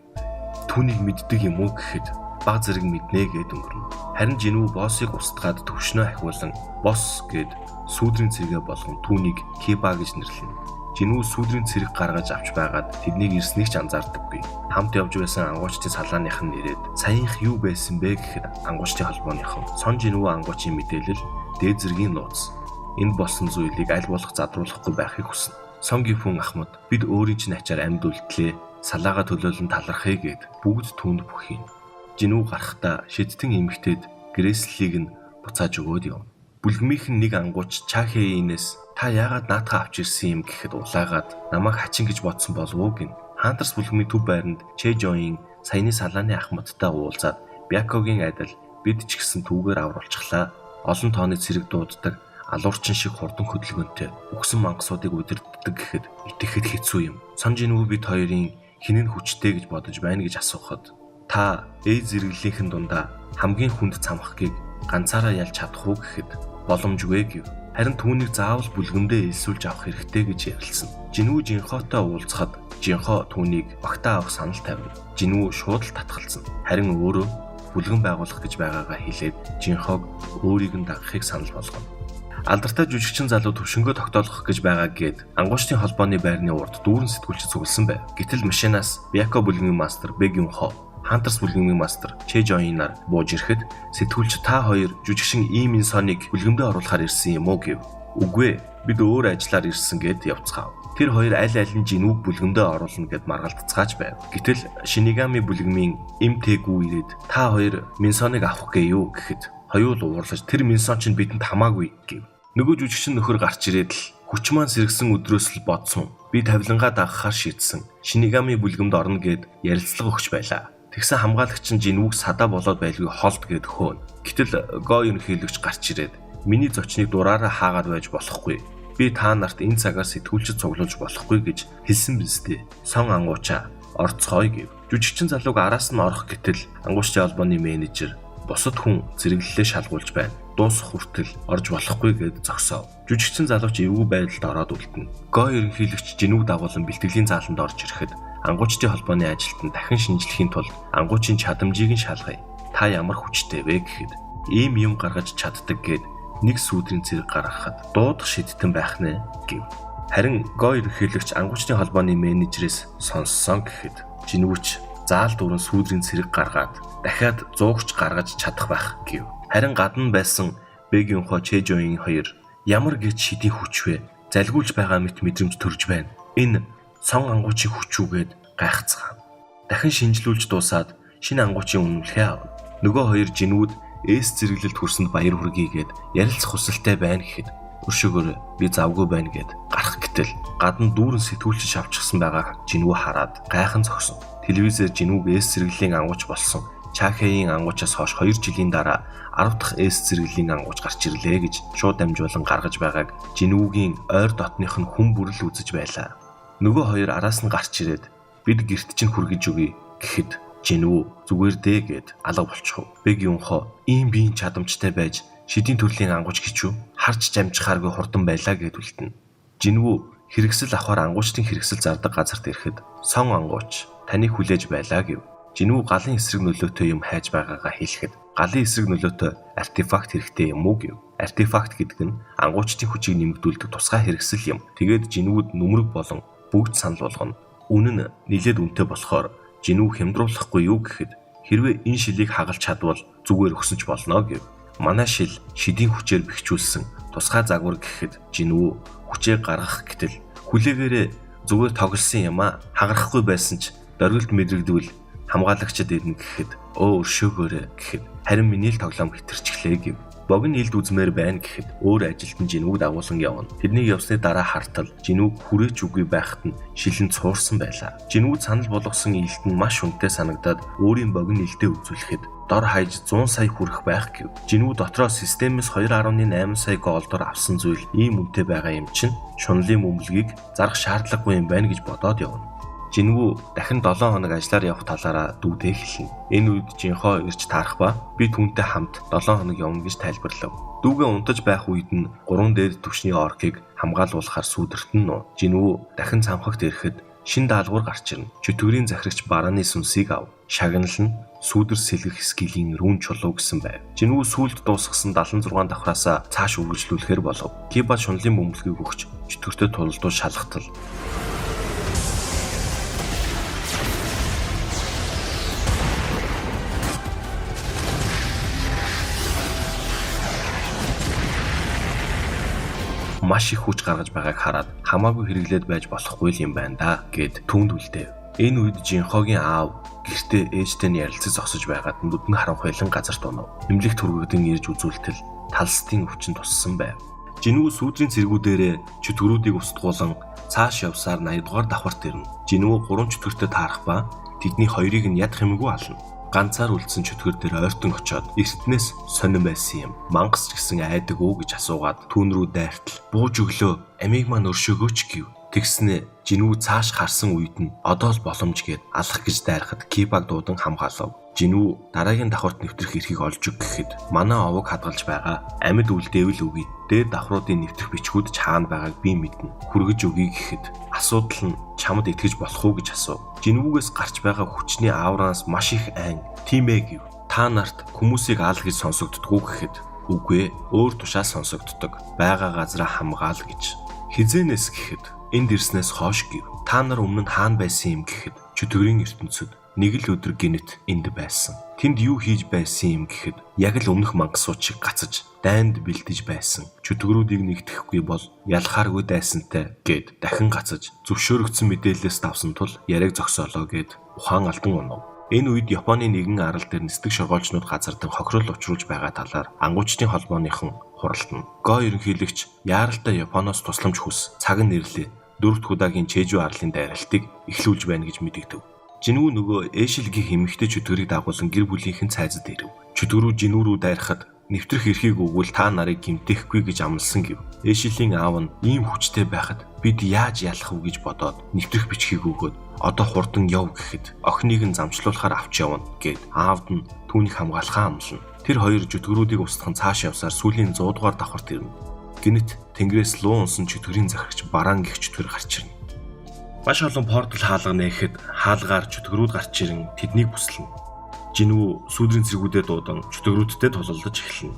Түүнийг мэддэг юм уу гэхэд баг зэрэг мэднэ гэд өнгөрнө. Харин Жинвүү боссыг устгаад төвшнөө ахиулан босс гэд сүүдрийн цэрэгэ болгон түүнийг Киба гэж нэрлэнэ. Жинвүү сүүдрийн цэрэг гаргаж авч байгаад тэднийг ирснийг ч анзаардаггүй. Хамт явж байсан ангуучдын салааных нь нэрээд саянх юу байсан бэ гэхэд ангуучдын холбооныхон сон Жинвүү ангуучийн мэдээлэл дээд зэргийн нууц. Энэ болсон зүйлийг аль болох задруулахгүй байхыг хүснэ. Сонгийн хүн Ахмад бид өөрийн чинь ачаар амьд үлдлээ. Салаага төлөөлөн талархъя гэд бүгд түүнд бүхий. Жинвүү гарахдаа шидтэн эмэгтэйд грэслийг нь буцааж өгөөд юм. Бүлгмийнхэн нэг ангууч Чахеинээс та яагаад наадхаа авч ирсэн юм гэхэд улаагаад намайг хачин гэж бодсон болов уу гин. Хантарс бүлгмийн төв байранд Чэжоин саяны салааны Ахмадтай уулзаад Бякогийн адил бид ч гэсэн түүгээр авруулчихлаа. Олон тооны цэрэг дууддаг алуурчин шиг хурдан хөдөлгөөнтэй үхсэн мангасуудыг удирддаг гэхэд итгэхэд хэцүү юм. Сон Жинвүү бид хоёрын хинэн хүчтэй гэж бодож байна гэж асуухад та зэрэглэлийнхэн дундаа хамгийн хүнд цамхгийг ганцаараа ялж чадах уу гэхэд боломжгүй гэв. Харин түүнийг заавал бүлгэмдээ элсүүлж авах хэрэгтэй гэж ярилцсан. Жинвүү Жинхотой уулзахад Жинхо түүнийг багтаа авах санал тавина. Жинвүү шууд л татгалзсан. Харин өөрөө бүлгэн байгуулах гэж байгаагаа хэлээд Жинхог өөрийг нь дагахыг санал болгоно. Алдартай жүжигчин залуу төвшнгөө тогтоолгох гэж байгаа гэд ангуучдын холбооны байрны урд дүүрэн сэтгүүлч зүгэлсэн байв. Гэтэл машинаас Бяко бүлгийн мастер Бэгюнхо Хантарс бүлгийн мастер Чэжоинаар бууж ирэхэд сэтгүүлч та хоёр жүжигчин Ийм Инсоныг бүлгэмдээ оруулахаар ирсэн юм уу гэв. Үгүй ээ, бид өөр ажиллаар ирсэн гэд явцгаав. Тэр хоёр аль аль нь Жинвүүг бүлгэмдээ оруулна гэд маргалдцгааж байв. Гэтэл Шинигами бүлгмийн Имтэгүү ирээд та хоёр Минсоныг авах гээё гэхэд хоёул уурлаж тэр Минсон чинь бидэнд хамаагүй гэв. Нөгөө жүжигчин нөхөр гарч ирээд л хүч маань сэргсэн өдрөөс л бодсон. Би тавилангаа дагахаар шийдсэн. Шинигами бүлгэмд орно гэд ярилцлага өгч байлаа. Тэгсэн хамгаалагч нь Жинвүүг садаа болоод байлгүй холд гэд хөөн. Гэтэл Го ерөнхийлөгч гарч ирээд миний зочныг дураараа хаагаад байж болохгүй. Би та нарт энэ цагаар сэтгүүлчд цуглуулж болохгүй гэж хэлсэн биз дээ. Сон ангуучаа орцгоё гэв. Жүжигчин залууг араас нь орох гэтэл ангуучдын холбооны менежер бусад хүн зэрэглэлээ шалгуулж байна. Дуусах хүртэл орж болохгүй гэд зогсов. Жүжигчин залууч эвгүй байдалд ороод үлдэнэ. Го ерөнхийлөгч Жинвүүг дагуулan бэлтгэлийн зааланд орж ирэхэд ангуучдын холбооны ажилтан дахин шинжлэхийн тулд ангуучийн чадамжийг нь шалгая. Та ямар хүчтэй вэ гэхэд ийм юм гаргаж чаддаг гэд нэг сүүдрийн цэрэг гаргахад дуудах шидтэн байх нэ гэв. Харин Го ерөнхийлөгч ангуучдын холбооны менежерээс сонссон гэхэд Жинвүүч заал дүүрэн сүүдрийн цэрэг гаргаад дахиад зуугч гаргаж чадах байх гэв. Харин гадна байсан Бэгюнхо Чэжоин хоёр ямар гэж шидийн хүч вэ? Залгиулж байгаа мэт мэдрэмж төрж байна. Энэ сон ангуучийн хүчүүгээд гайхацгаав. Дахин шинжилүүлж дуусаад шинэ ангуучийн үнэмлэхээ авна. Нөгөө хоёр Жинвүүд зэрэглэлд хүрсэнд баяр хүргийгээд ярилцах хүсэлтэй байна гэхэд өршөөгөр би завгүй байна гэд гарах гэтэл гадна дүүрэн сэтгүүлч авчихсан байгаа Жинвүү хараад гайхан зогсон. Телевизээр Жинвүүг зэрэглэлийн ангууч болсон. Чахеийн ангуучаас хойш 2 жилийн дараа 10 дахь зэрэглэлийн ангууч гарч ирлээ гэж шууд дамжуулан гаргаж байгааг Жинвүүгийн ойр дотных нь хүн бүрэл үзэж байлаа. Нөгөө хоёр араас нь гарч ирээд бид гэрт чинь хүргэж өгье гэхэд Жинвүү зүгээр дээ гэд алга болчихов. Бэгюнхо ийм биеийн чадамжтай байж шидийн төрлийн ангууч гэж юу харж жамжихааргүй хурдан байлаа гэд үлдэнэ. Жинвүү хэрэгсэл авахар ангуучдын хэрэгсэл зардаг газарт ирэхэд сон ангууч таныг хүлээж байлаа гэв. Жинвүү галын эсрэг нөлөөтэй юм хайж байгаагаа хэлэхэд галын эсрэг нөлөөтэй артефакт хэрэгтэй юм уу гэв. Артефакт гэдэг нь ангуучдын хүчийг нэмэгдүүлдэг тусгай хэрэгсэл юм. Тэгээд Жинвүүд нүмерэг болон бүгд санал болгоно. Үнэн нь нэлээд үнэтэй болохоор Жинвүү хямдруулахгүй юу гэхэд хэрвээ энэ шилийг хагалж чадвал зүгээр өгсөн ч болно гэв. Манай шидийн хүчээр бэхжүүлсэн тусгай загвар гэхэд жинүү хүчээ гаргах гэтэл хүлээгээрээ зүгээр тоглосон юм а хагарахгүй байсан ч дөрвөлт мэдрэгдвэл хамгаалагчид ирнэ гэхэд өршөөгөөрэй гэхэд харин миний л тоглоом хэтэрчихлээ гэв. Богино илд үзмээр байна гэхэд өөр ажилтан жинүүг дагуулсан явна. Тэдний явсны дараа хартал жинүүг хүрээч үгүй байхад нь шилэн цуурсан байлаа. Жинүүд санал болгосон илт нь маш үнэтэй санагдаад өөрийн богино илдээ үзүүлэхэд дор хаяж 100 сая хүрэх байх гэв. Жинүү дотроо системээс 2.8 сая голдор авсан зүйл ийм үнэтэй байгаа юм чинь шунлын мөмлөгийг зарах шаардлагагүй юм байна гэж бодоод явна. Жинүү дахин 7 хоног ажиллаар явах талаараа дүүдээ хэлнэ. Энэ үед жинхоо ирж таарах ба би түүнтэй хамт 7 хоног явна гэж тайлбарлав. Дүүгээ унтаж байх үед нь 3 дээд түвшний оркийг хамгаалуулахаар сүүдэртэн нөө. Жинүү дахин цамхагт ирэхэд шин даалгавар гарч ирнэ. Чөтгөрийн захирагч барааны сүнсийг ав. Шагнал нь сүүдэр сэлгэх скилийн рүүн чулуу гэсэн байв. Жинүү сүулт дуусгасан 76 давхраасаа цааш үргэлжлүүлэхээр болов. Киба шунлын бөмбөлгийг өгч чөтгөртөд тулдуул шалгатал. Маш их хүч гаргаж байгааг хараад хамаагүй хэрэглээд байж болохгүй юм байна да гэд түүнд үлдээв. Энэ үед жинхогийн аав гэртээ ээжтэй нь ярилцаж зогсож байгаад нүдэн харанхуйлан газарт унав. Эмнэлэг түргэгдэн ирж үзүүлтэл талстын өвчин туссан байв. Жинүү сүүдрийн цэргүүдээрээ чөтгөрүүдийг устгуулan цааш явсаар 80 дугаар давхарт ирнэ. Жинүү 3 чөтгөртөд таарах ба тэдний хоёрыг нь яд хэмгүй ална. Ганцаар үлдсэн чөтгөр дээр ойртон очоод эртнээс сонирн байсан юм. Мангас ч гэсэн айдаг уу гэж асуугаад түүн рүү дайртал. Бууж өглөө амийг маань өршөөгөөч гэв. Тэгснэ жинүү цааш харсан үед нь одоо л боломж гээд алах гэж дайрахад Кибаг дуудан хамгаалав. Жинүү дараагийн давхарт нэвтрэх эрхийг олж өг гэхэд манай овог хадгалж байгаа. Амьд үлдээвэл үгүй. Дээд давхруудын нэвтрэх бичгүүд ч хаана байгааг би мэднэ. Хүргэж өгье гэхэд асуудал нь чамд итгэж болох уу гэж асуув. Жинүүгээс гарч байгаа хүчний аураас маш их айн. Тийм ээ гэв. Та нарт хүмүүсийг аал гэж сонсогддгүү гэхэд үгүй ээ, өөр тушаа сонсогддог. Бага газраа хамгаал гэж. Хизэнээс гэхэд энд ирснээс хойш гэв. Та нар өмнө нь хаана байсан юм гэхэд чөтгөрийн ертөнцид нэг л өдөр гинэт энд байсан. Тэнд юу хийж байсан юм гэхэд яг л өмнөх мангасууд шиг гацаж дайнд бэлдэж байсан. Чөтгөрүүдийг нэгтгэхгүй бол ялахааргүй дайсантай гэд дахин гацаж зөвшөөрөгдсөн мэдээлэлээс давсан тул яриаг зогсоолоо гэд ухаан алдан унав. Энэ үед Японы нэгэн арал дээр нисдэг шоргоолжнууд газардан хохирол учруулж байгаа талаар ангуучдын холбооныхон хуралдана. Го ерөнхийлөгч яаралтай Японоос тусламж хүс цаг нь нэрлээ. 4 удаагийн Чежу арлын дайралтыг эхлүүлж байна гэж мэдэгдэв. Жинүү нөгөө Эшилгийн эмэгтэй чөтгөрийг дагуулсан гэр бүлийнхэн цайзад ирэв. Чөтгөрүүд жинүү рүү дайрахад нэвтрэх эрхийг өгвөл та нарыг гэмтээхгүй гэж амласан гэв. Эшилийн аав нь ийм хүчтэй байхад бид яаж ялах вэ гэж бодоод нэвтрэх бичгийг өгөөд одоо хурдан яв гэхэд охиныг нь замчлуулахаар авч явна гэд аавд нь түүнийг хамгаалахаа амлана. Тэр хоёр чөтгөрүүдийг устган цааш явсаар сүүлийн 100 дугаар давхарт ирнэ. Гинэт тэнгэрээс луу унсан чөтгөрийн захирагч бараан гих чөтгөр гарч ирнэ. Маш олон портал хаалга нээхэд хаалгаар чөтгөрүүд гарч ирэн тэднийг бүслэнэ. Жинүү сүүдрийн цэргүүдэд дуудан чөтгөрүүдтэй тулалдаж эхэлнэ.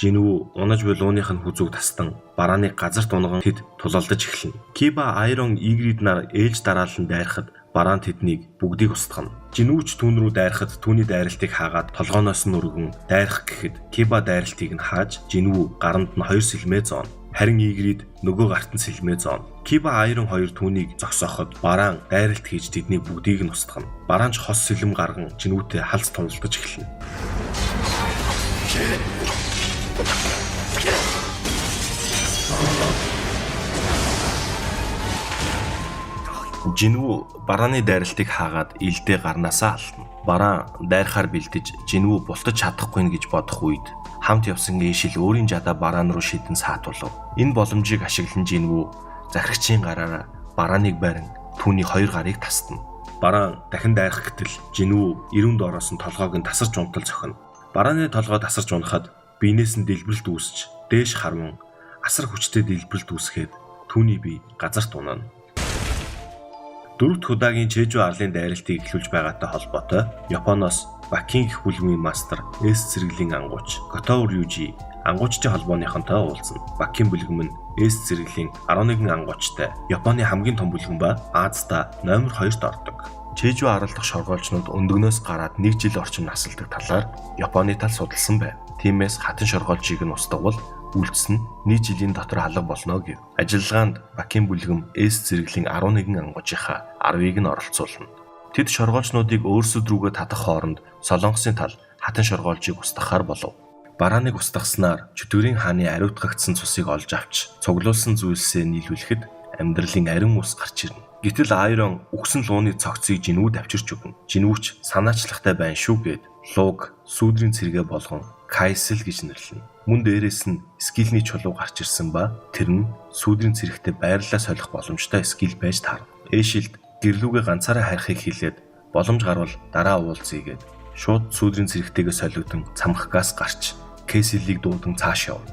Жинүү унаж буй лууных нь хүзүүг тастан барааны газарт унган тэд тулалдаж эхэлнэ. Киба Айрон Игрид нар ээлж дараалан дайрахад бараан тэднийг бүгдийг устгана. Жинүүч түүн рүү дайрахад түүний дайралтыг хаагаад толгооноос нь өргөн дайрах гэхэд Киба дайралтыг нь хааж Жинүү гаранд нь 2 сэлмээ зооно. Харин Игрид нөгөө гарт нь сэлмээ зооно. Киба Айрон хоёр түүнийг зогсооход бараан дайралт хийж тэднийг бүгдийг нь устгана. Бараанч хос сэлэм гарган Жинүүтэй халз тулалдаж эхэлнэ. Жинүү барааны дайралтыг хаагаад илдээ гарнаасаа алдна. Бараан дайрахаар бэлдэж Жинүү бултаж чадахгүй гэж бодох үед хамт явсан Эшил өөрийн жадаа бараан руу шидэн саатуулав. Энэ боломжийг ашиглан Жинүү захирагчийн гараараа барааныг барин түүний 2 гарыг тасдна. Бараан дахин дайрах гэтэл Жинүү эрүүн доороос нь толгойг нь тасарч унтал зохино. Барааны толгой тасарч унахад биенээс нь дэлбэрэлт үүсч дээш харван асар хүчтэй дэлбэрэлт үүсгээд түүний бие газарт унана. Дөрөвт удаагийн Чежу арлын дайралтыг эхлүүлж байгаатай холбоотой Японоос Бакин гэх бүлгийн мастер С зэрэглэлийн ангууч Готоу Рюжи ангуучдын холбооныхонтой уулзна. Бакин бүлгэм нь С зэрэглэлийн 11 ангуучтай Японы хамгийн том бүлгэн ба Азида номер 2-т ордог. Чежу арал дахь шоргоолжнууд өндөгнөөс гараад 1 жил орчим насалдаг талаар Японы тал судалсан байв. Тиймээс хатан шоргоолжийг нь устгавал үйлдэл нь 1 жилийн дотор алга болно гэв. Ажиллагаанд Бакин бүлгэм С зэрэглэлийн 11 ангуучийнхаа 10-ыг нь оролцуулна. Тэд шоргоолжнуудыг өөрсдөд рүүгээ татах хооронд Солонгосын тал хатан шоргоолжийг устгахаар болов. Барааныг устгаснаар Чөтгөрийн хааны ариутгагдсан цусыг олж авч цуглуулсан зүйлсээ нийлүүлэхэд амьдралын арин ус гарч ирнэ. Гэтэл Айрон үгсэн лууны цогцыг Жинвүүд авчирч өгнө. Жинвүүч санаачлахтай байна шүү гэд лууг сүүдрийн цэргээ болгон Кайсел гэж нэрлэнэ. Мөн дээрээс нь скилний чулуу гарч ирсэн ба тэр нь сүүдрийн цэрэгтээ байрлалаа солих боломжтой скил байж таарна. Эшилд гэрлүүгээ ганцаараа харихыг хэлээд боломж гарвал дараа уулзъя гэд шууд сүүдрийн цэрэгтэйгээ солигдсон цамх газ гарч Кэсилийг дуудан цааш явна.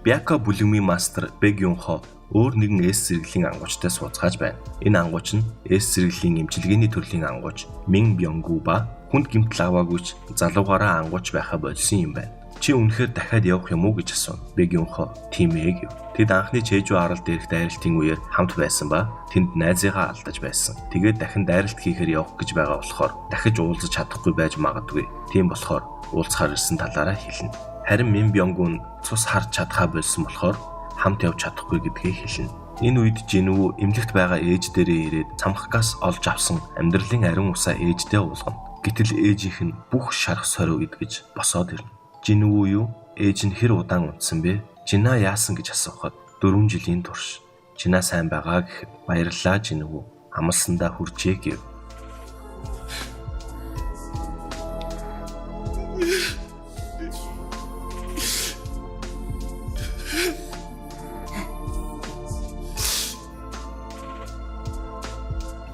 Бяка бүлгмийн мастер Бэг Юнхо өөр нэгэн С зэрэглэлийн ангуучтай сууцгааж байна. Энэ ангууч нь С зэрэглэлийн эмчилгээний төрлийн ангууч Мин Бёнгу ба хүнд гэмтэл аваагүйч залуугаараа ангууч байхаа болсон юм байна. Чи үнэхээр дахиад явах юм уу гэж асуув. Бэг Юнхо тийм ээ гэв. Тэд анхны Чежу арал дээрх дайралтын үеэр хамт байсан ба тэнд найзыгаа алдаж байсан. Тэгээд дахин дайралт хийхээр явах гэж байгаа болохоор дахиж уулзаж чадахгүй байж магадгүй. Тийм болохоор уулзахаар ирсэн талаараа хэлнэ. Харин Мин Бёнгу нь цус харж чадхаа болсон болохоор хамт явж чадахгүй гэдгийг хэлнэ. Энэ үед Жинвүү эмнэлэгт байгаа ээж дээрээ ирээд цамх газ олж авсан амьдралын ариун усаа ээждээ уулгана. Гэтэл ээжийнх нь бүх шарх сорив идгэж босоод ирнэ. Жинвүү юу? Ээж нь хэр удаан унтсан бэ? Жина яасан гэж асуухад 4 жилийн турш. Жина сайн байгаа гэхэд баярлалаа Жинвүү. Амлсандаа хүрчээ гэв.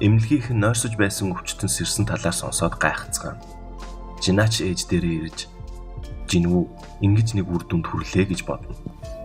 Эмнэлгийнх нь нойрсож байсан өвчтөн сэрсэн талаар сонсоод гайхацгаана. Жинаач ээж дээрээ ирж Жинвүү ингэж нэг үр дүнд хүрлээ гэж бодно.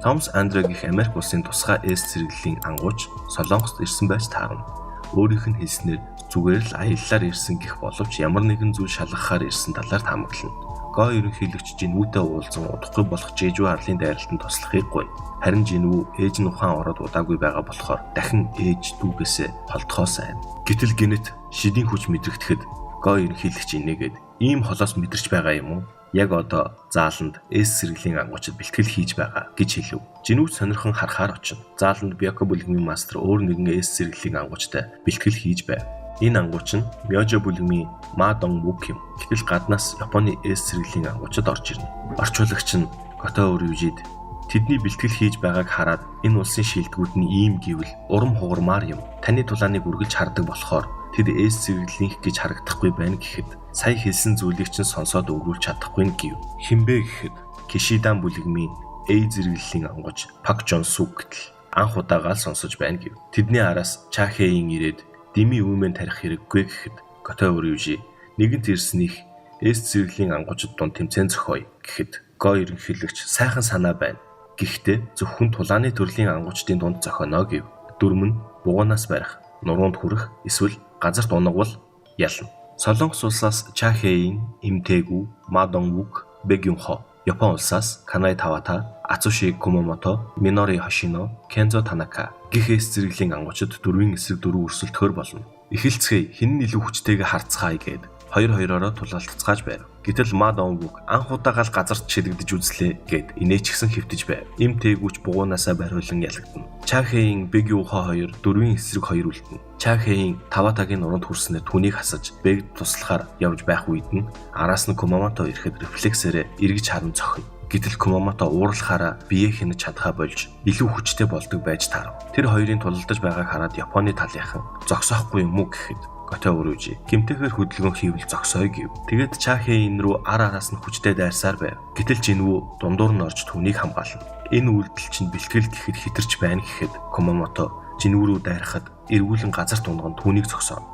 Томс Андре гэх Америк улсын тусгай С зэрэглэлийн ангууч Солонгост ирсэн байж таарна. Өөрийнх нь хэлснээр зүгээр л аяллаар ирсэн гэх боловч ямар нэгэн зүйл шалгахаар ирсэн талаар таамаглана. Го ерөнхийлөгч Жинвүүтэй уулзсан удахгүй болох Чежу арлын дайралтанд туслахыг гуйна. Харин Жинвүү ээж нь ухаан ороод удаагүй байгаа болохоор дахин ээж дүүгээсээ холдохоо сайн. Гэтэл гинэт шидийн хүч мэдрэгдэхэд Го ерөнхийлөгч инээгээд ийм холоос мэдэрч байгаа юм уу? Яг одоо зааланд С зэрэглэлийн ангуучид бэлтгэл хийж байгаа гэж хэлв. Жинвүү сонирхон харахаар очив. Зааланд Бяка бүлгмийн мастер өөр нэгэн С зэрэглэлийн ангуучтай бэлтгэл хийж байв. Энэ ангууч нь Мёжо бүлгмийн Ма Донгвук юм. Гэтэл гаднаас Японы С зэрэглэлийн ангуучид орж ирнэ. Орчуулагч нь Готоу Рюжид тэдний бэлтгэл хийж байгааг хараад энэ улсын шилдэгүүд нь ийм гэвэл урам хугармаар юм. Таны тулааныг үргэлж хардаг болохоор тэд С зэрэглэлийнх гэж харагдахгүй байна гэхэд сая хэлсэн зүйлийг чинь сонсоод өнгөрүүлж чадахгүй гэв. Хинбэ гэхэд Кишидан бүлгмийн А зэрэглэлийн ангууч Пак Жонсук гэтэл анх удаагаа сонсож байна гэв. Тэдний араас Чахэйн ирээд дими үүмэн тарих хэрэггүй гэхэд Готоу Рюжи нэгэнт ирснийх С зэрэглэлийн ангуучид дунд тэмцээн зохиоё гэхэд Го ерөнхийлөгч сайхан санаа байна. Гэхдээ зөвхөн тулааны төрлийн ангуучдын дунд зохионо гэв. Дөрөв нь бугуунаас барих, нуруунд хүрэх, эсвэл газарт унагвал ялна. Солонгос улсаас Чахэйн, Имтэгү, Ма Донгвук, Бэг Юнхо, Япон улсаас Канай Тавата, Ацуши Кумамото, Минори Хошино, Кензо Танака гэх С зэрэглэлийн ангуучид 4-ийн эсрэг 4 өрсөлдөхөр болно. Эхэлцгээе хэн нь илүү хүчтэйгээ харцгаая гэд 2-2-ороо тулалцгааж байв. Гэтэл Ма Донгвук анх удаагаал газарт шилэгдэж үзлээ гэд инээчгсэн хэвтэж байв. Имтэгүч бугуунаасаа бариулан ялагдана. Чахэйн, Бэг Юнхо хоёр 4-ийн эсрэг 2 үлдэнэ. Чахэйн Таватагийн нуруунд хүрснээр түүнийг хасаж Бэг туслахаар явж байх үед нь араас нь Кумамото ирэхэд рефлексээрээ эргэж харан цохино. Гэтэл Кумамото уурлахаараа биеэ хянаж чадхаа болж илүү хүчтэй болдог байж таарав. Тэр хоёрын тулалдаж байгааг хараад Японы талынхан зогсоохгүй юм уу гэхэд Готоу Рюжи гэмтэхээр хөдөлгөөн хийвэл зогсоё гэв. Тэгээд Чахэйн рүү араас нь хүчтэй дайрсаар байв. Гэтэл Жинвүү дундуур нь орж түүнийг хамгаална. Энэ үйлдэл чинь бэлтгэл гэхэд хитэрч байна гэхэд Кумамото Жинвүү рүү дайрахад эргүүлэн газарт унган түүнийг зогсооно.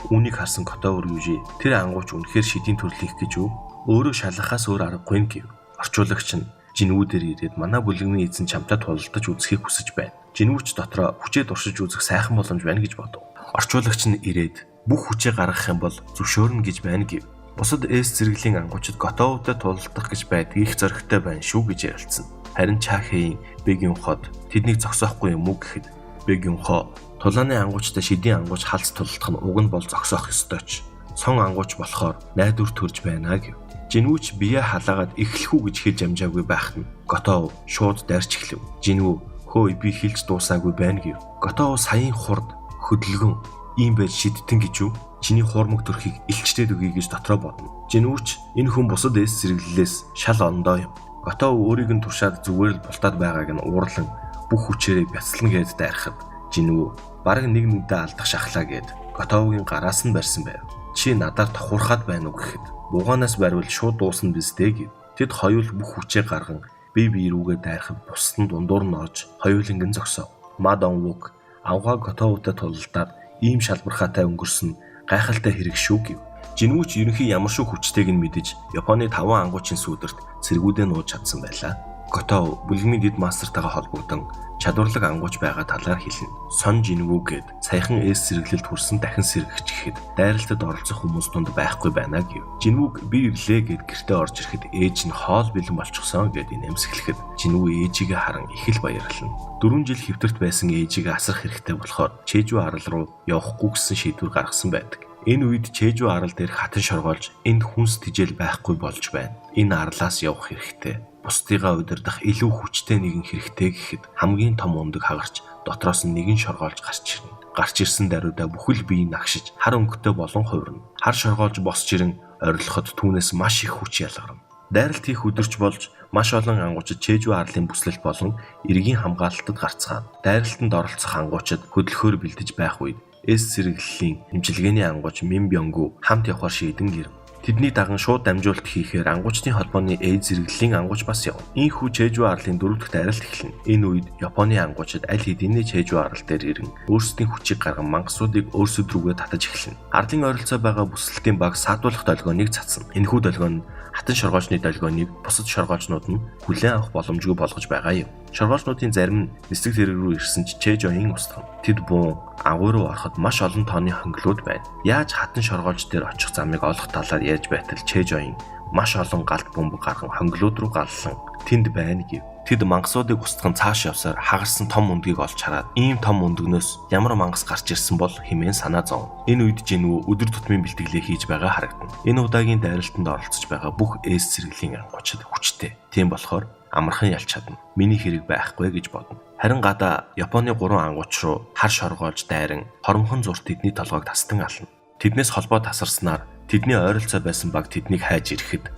Үүнийг харсан Готоу Рюжи тэр ангууч үнэхээр шидийн төрлийнх гэж юу? Өөрөө шалгахаас өөр аргагүй гэв. Орчуулагч нь Жинвүү дээр ирээд манай бүлгмийн эзэн чамтай тулалдаж үзхийг хүсэж байна. Жинүүч дотроо хүчээ туршиж үзэх сайхан боломж байна гэж бодов. Орчуулагч нь ирээд бүх хүчээ гаргах юм бол зөвшөөрнө гэж байна гэв. Бусад эс зэрэглэлийн ангуучид Готовотой тулалдах гэж байдгийг их зоригтой байна шүү гэж ярилцсан. Харин Чахейн Бэгюнход тэднийг зогсоохгүй юм уу гэхэд Бэгюнхо тулааны ангуучтай шидийн ангууч халз тулалдах нь уг нь бол зогсоох ёстой ч сон ангууч болохоор найдвар төрж байна гэв. Жинүүч бие халаагаад эхлэхүү гэж хэлж амжаагүй байхад нь Готов шууд дайрч эхлэв. Жинүү хөөе би хэлж дуусаагүй байна гэв. Готов саяын хурд хөдөлгөн ийм байж шидтэн гэж юу? Чиний хуурмаг төрхийг илчдээд өгье гэж дотроо бодно. Жинүүч энэ хүн бусад эс зэрэглэлээс шал ондоо юм. Готов өөрийг нь туршаад зүгээр л бултаад байгааг нь уурлан бүх хүчээрээ бяцлана гээд дайрахад Жинүү бараг нэг нүдээ алдах шахлаа гээд Готовгийн гараас нь барьсан байв. Чи надаар тохуурхаад байна уу гэхэд бугаанаас барьвал шууд дуусна биз дээ гэв. Тэд хоёул бүх хүчээ гарган бие бие рүүгээ дайрахад бусад нь дундуур нь орж хоёуланг нь зогсов. Мадон Вук авгаа Готовтой тулалдаад ийм шалбархаатай өнгөрсөн гайхалтай хэрэг шүү гэв. Жинүүч ерөнхий ямар шүү хүчтэйг нь мэдэж Японы 5 ангуучийн сүүдэрт цэргүүдээ нууж чадсан байлаа. Готов бүлгийн дид мастертайгаа холбогдсон чадварлаг ангууч байгаа талаар хэлнэ. Сон Жинвүү гээд саяхан эс зэрэглэлд хүрсэн дахин сэргэгч гэхэд дайралтад оролцох хүмүүс дунд байхгүй байна гэв. Жинвүүг би ирлээ гээд гэртээ орж ирэхэд ээж нь хоол бэлэн болчихсон гээд инээмсэглэхэд Жинвүү ээжигээ харан их л баярлана. 4 жил хэвтэрт байсан ээжигээ асрах хэрэгтэй болохоор Чэжүү арал руу явахгүй гэсэн шийдвэр гаргасан байдаг. Энэ үед Чэжүү арал дээрх хатан шоргоолж энд хүнс тижэл байхгүй болж байна. Энэ арлаас явах хэрэгтэй. Бусдыгаа удирдах илүү хүчтэй нэгэн хэрэгтэй гэхэд хамгийн том ундаг хагарч дотроос нь нэгэн шоргоолж гарч ирнэ. Гарч ирсэн даруйдаа бүхэл бие нагшиж хар өнгөтэй болон хувирна. Хар шоргоолж босч ирэн орилоход түүнээс маш их хүч ялгарна. Дайралт хийх өдөрч болж маш олон ангуучид Чэжүү арлын бүслэлт болон эргийн хамгаалалтад гарцгаана. Дайралтанд оролцох ангуучид хөдөлгөөр бэлдэж байх үед эс зэрэглэлийн хэмжилгээний ангууч Мин Бёнгу хамт явахаар шийдэн гэрв. Тэдний даган шууд дамжуулалт хийхээр ангуучдын холбооны эд зэрэглэлийн ангууч бас явна. Ийхүү Чэжүү арлын 4 дахь дайралт эхэлнэ. Энэ үед Японы ангуучид аль хэдийнэ Чэжүү арал дээр ирэн өөрсдийн хүчийг гарган мангасуудыг өөрсдөд рүүгээ татаж эхэлнэ. Арлын ойролцоо байгаа бүсэлтийн баг саадуулах долгионыг цацсан. Энэхүү долгион хатан шоргоочны долгионыг бусад шоргоочнууд нь хүлээн авах боломжгүй болгож байгаа юм. Шоргоочнуудын зарим нь нисдэг тэрэг рүү ирсэн ч Чэжүүгийн устгав. Тэд буун агуй руу ороход маш олон тооны хонглууд байна. Яаж хатан шоргоолж дээр очих замыг олох талаар ярьж байтал Чэжүүгийн маш олон галт бөмбөг гарган хонглууд руу галлан тэнд байна гэв. Тэд мангасуудыг устган цааш явсаар хагарсан том өндгийг олж хараад ийм том өндгнөөс ямар мангас гарч ирсэн бол хэмээн санаа зовно. Энэ үед Жинвүү өдөр тутмын бэлтгэлээ хийж байгаа харагдана. Энэ удаагийн дайралтанд оролцож байгаа бүх эс зэрэглэлийн ангуучид хүчтэй. Тийм болохоор амархан ялч чадна. Миний хэрэг байхгүй гэж бодно. Харин гадаа Японы 3 ангууч руу хар шоргоолж дайран хоромхон зурт тэдний толгойг тастан ална. Тэднээс холбоо тасарснаар тэдний ойролцоо байсан баг тэднийг хайж ирэхэд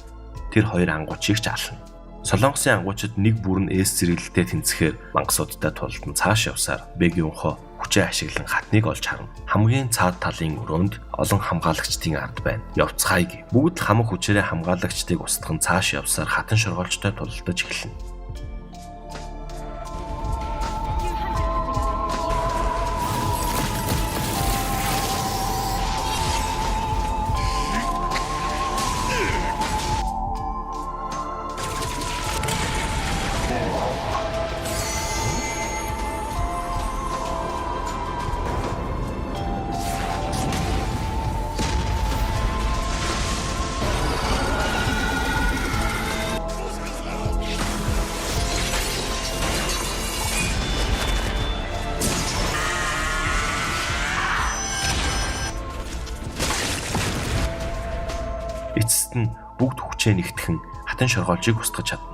тэр хоёр ангуучийг ч ална. Солонгосын ангуучид нэг бүрэн эс зэрэглэлтэй тэнцэхээр мангасуудтай тулдан цааш явсаар Бэгюнхо хүчээ ашиглан хатныг олж харна. Хамгийн цаад талын өрөөнд олон хамгаалагчдын ард байна. Явцгаая гэв. Бүгд л хамаг хүчээрээ хамгаалагчдыг устган цааш явсаар хатан шоргоолжтой тулалдаж эхэлнэ. Эцэст нь бүгд хүчээ нэгтгэн хатан шоргоолжийг устгаж чадна.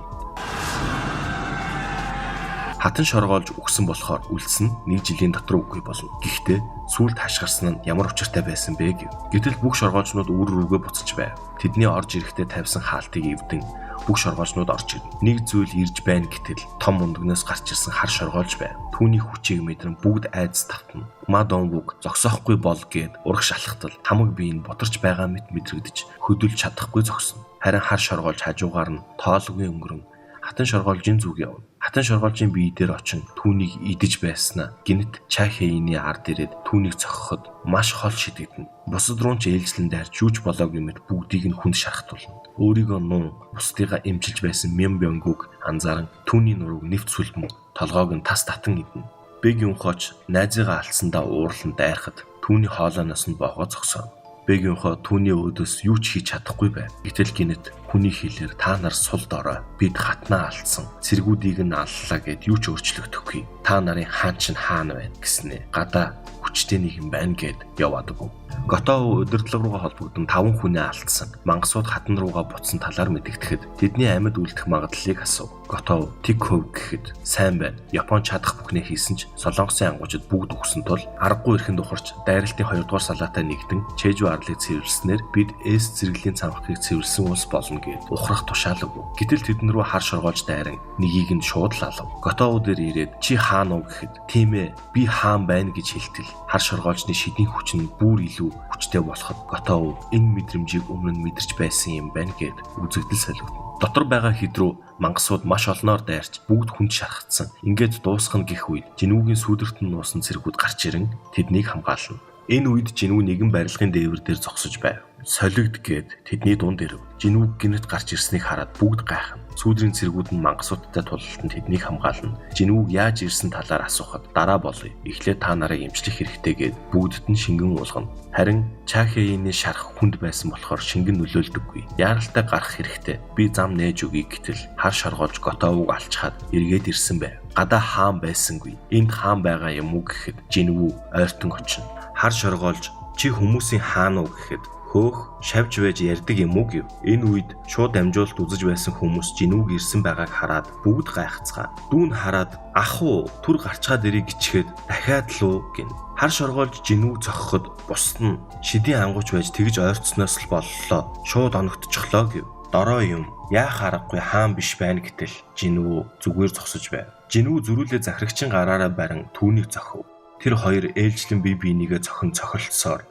Хатан шоргоолж өгсөн болохоор үлдсэн нь 1 жилийн дотор үгүй болно. Гэхдээ сүүлд хашгирсан нь ямар учиртай байсан бэ гэв. Гэтэл бүх шоргоолжнууд үр рүүгээ буцаж байв. Тэдний орж ирэхдээ тавьсан хаалтыг эвдэн бүх шоргоолжнууд орж ирнэ. Нэг зүйл ирж байна гэтэл том өндгнөөс гарч ирсэн хар шоргоолж байв. Түүний хүчийг мэдрэн бүгд айдас тавтана. Мадон Вук зогсоохгүй бол гээд урах шалхтал хамаг бие нь бодорч байгаа мэт мэдрэгдэж хөдөлж чадахгүй зогсно. Харин хар шоргоолж хажуугаар нь тоолгүй өнгөрөн хатан шоргоолжийн зүг явна. Хатан шоргоолжийн бие дээр очин түүнийг идэж байснаа гинт Чахейны ард ирээд түүнийг цохиход маш хол шидэгдэнэ. Бусад руу ч ээлжлэн дайрч юуч болоогүй мэт бүгдийг нь хүнд шархтуулна. Өөрийгөө нун бусдыгаа эмчилж байсан Мин Бёнгуг анзааран түүний нурууг нэвт сүлбэн толгойг нь тас татан идэнэ. Бэгийн хооч найзыгаа алдсандаа уурлан дайрахад түүний хоолойноос нь боогоо зогсооно. Бэгийн хоо түүний өөдөөс юу ч хийж чадахгүй байв. Гэтэл гинэт хүний хэлээр та нар сул дорой. Бид хатнаа алдсан. Цэргүүдийг нь аллаа гэд юу ч өөрчлөгдөхгүй. Та нарын хаан чинь хаана байна гэснэ. Гадаа хүчтэй нэг юм байна гэд яваад өгөв. Готоо удирдлага руугаа холбогдсон 5 хүнээ алдсан. Мангасууд хатан руугаа буцсан талаар мэдэгдэхэд тэдний амьд үлдэх магадлалыг асуув. Готоо тэг хөв гэхэд сайн байна. Япон чадах бүхнээ хийсэн ч Солонгосын ангуучид бүгд өгсөн тул аргагүй эрхэнд ухарч дайралтын 2 дугаар салаатай нэгдэн Чэжүү арлыг цэвэрлснээр бид эс зэрэглийн цамхгийг цэвэрлсэн улс болно гэд ухрах тушаалав. Гэтэл тэдэн рүү хар шоргоолж дайран нэгийг нь шууд л алав. Готоо дээр ирээд чи хаан уу гэхэд тийм ээ би хаан байна гэж хэлтэл хар шоргоолжны шидийн хүч нь бүр илүү хүчтэй болоход Готоо энэ мэдрэмжийг өмнө нь мэдэрч байсан юм байна гэд үзэгдэл солигдно. Дотор байгаа хэд рүү мангасууд маш олноор дайрч бүгд хүнд шархацсан. Ингээд дуусгах гэх үед Жинүүгийн сүудэрт нь нуусан цэргүүд гарч ирэн тэднийг хамгаална. Энэ үед Жинүү нэгэн барилгын дээвэр дээр зогсож байв. Солигд гээд тэдний дунд ирэв. Жинүү гинэт гарч ирснийг хараад бүгд гайхна. Сүүдрийн цэргүүд нь мангасуудтай тулалтанд тэднийг хамгаална. Жинүүг яаж ирсэн талаар асуухад дараа болъё. Эхлээд та нарыг эмчлэх хэрэгтэй гээд бүгдд нь шингэн уулгана. Харин Чахеины шарх хүнд байсан болохоор шингэн нөлөөлдөггүй. Яаралтай гарах хэрэгтэй. Би зам нээж өгье гэтэл хар шоргоолж Готоог алчхаад эргээд ирсэн байв. Гадаа хаан байсангүй. Энд хаан байгаа юм уу гэхэд Жинүү ойртон очино. Хар шоргоолж чи хүмүүсийн хаан уу гэхэд хөөх шавж байж ярьдаг юм уу гэв. Энэ үед шууд амжуулт үзэж байсан хүмүүс Жинүүг ирсэн байгааг хараад бүгд гайхацгаа. Дүүн хараад ах уу түр гарчгаад ирийг гिचгээд дахиад л уу гин. Хар шоргоолж Жинүүг зохиход бусд нь шидийн ангууч байж тэгж ойрцсноос л боллоо. Шууд оногдчихлоо гэв. Дорой юм. Яах аргагүй хаан биш байна гэтэл Жинүү зүгээр зогсож байв. Жинүү зүрүүлээ захирагчийн гараараа барин түүнийг зохив. Тэр хоёр ээлжлэн бие бинийгээ зохин цохилтсоор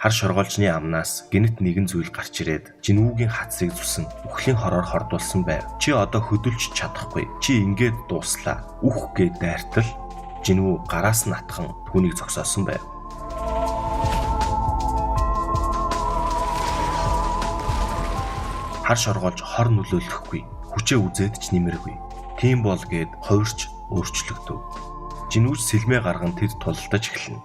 хар шоргоолжны амнаас гинэт нэгэн зүйл гарч ирээд Жинүүгийн хацыг зүсэн үхлийн хороор хордуулсан байв. Чи одоо хөдөлж чадахгүй. Чи ингээд дууслаа. Үх гээд дайртал Жинүү гараас нь атхан түүнийг зогсоосон байв. Хар шоргоолж хор нөлөөлөхгүй. Хүчээ үзээд ч нэмэргүй. Тийм бол гээд хувирч өөрчлөгдөв. Жинүүч сэлмээ гарган тэд тулалдаж эхэлнэ.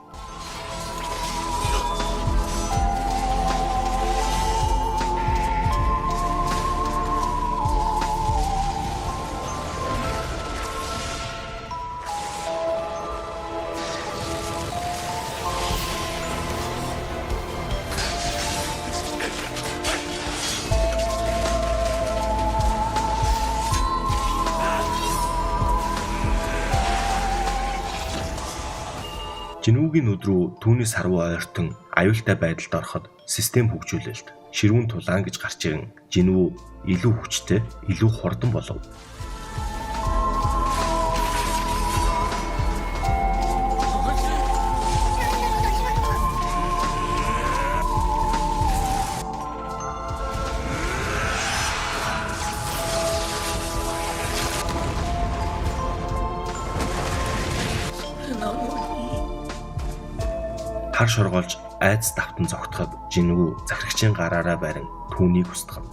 Жинүүгийн нүд рүү түүний сарвуу ойртон аюултай байдалд ороход систем хөгжүүлэлт ширүүн тулаан гэж гарч ирэн Жинүү илүү хүчтэй, илүү хурдан болов. Хар шоргоолж айц давтан зогтоход Жинүү захирагчийн гараараа барин түүнийг устгана.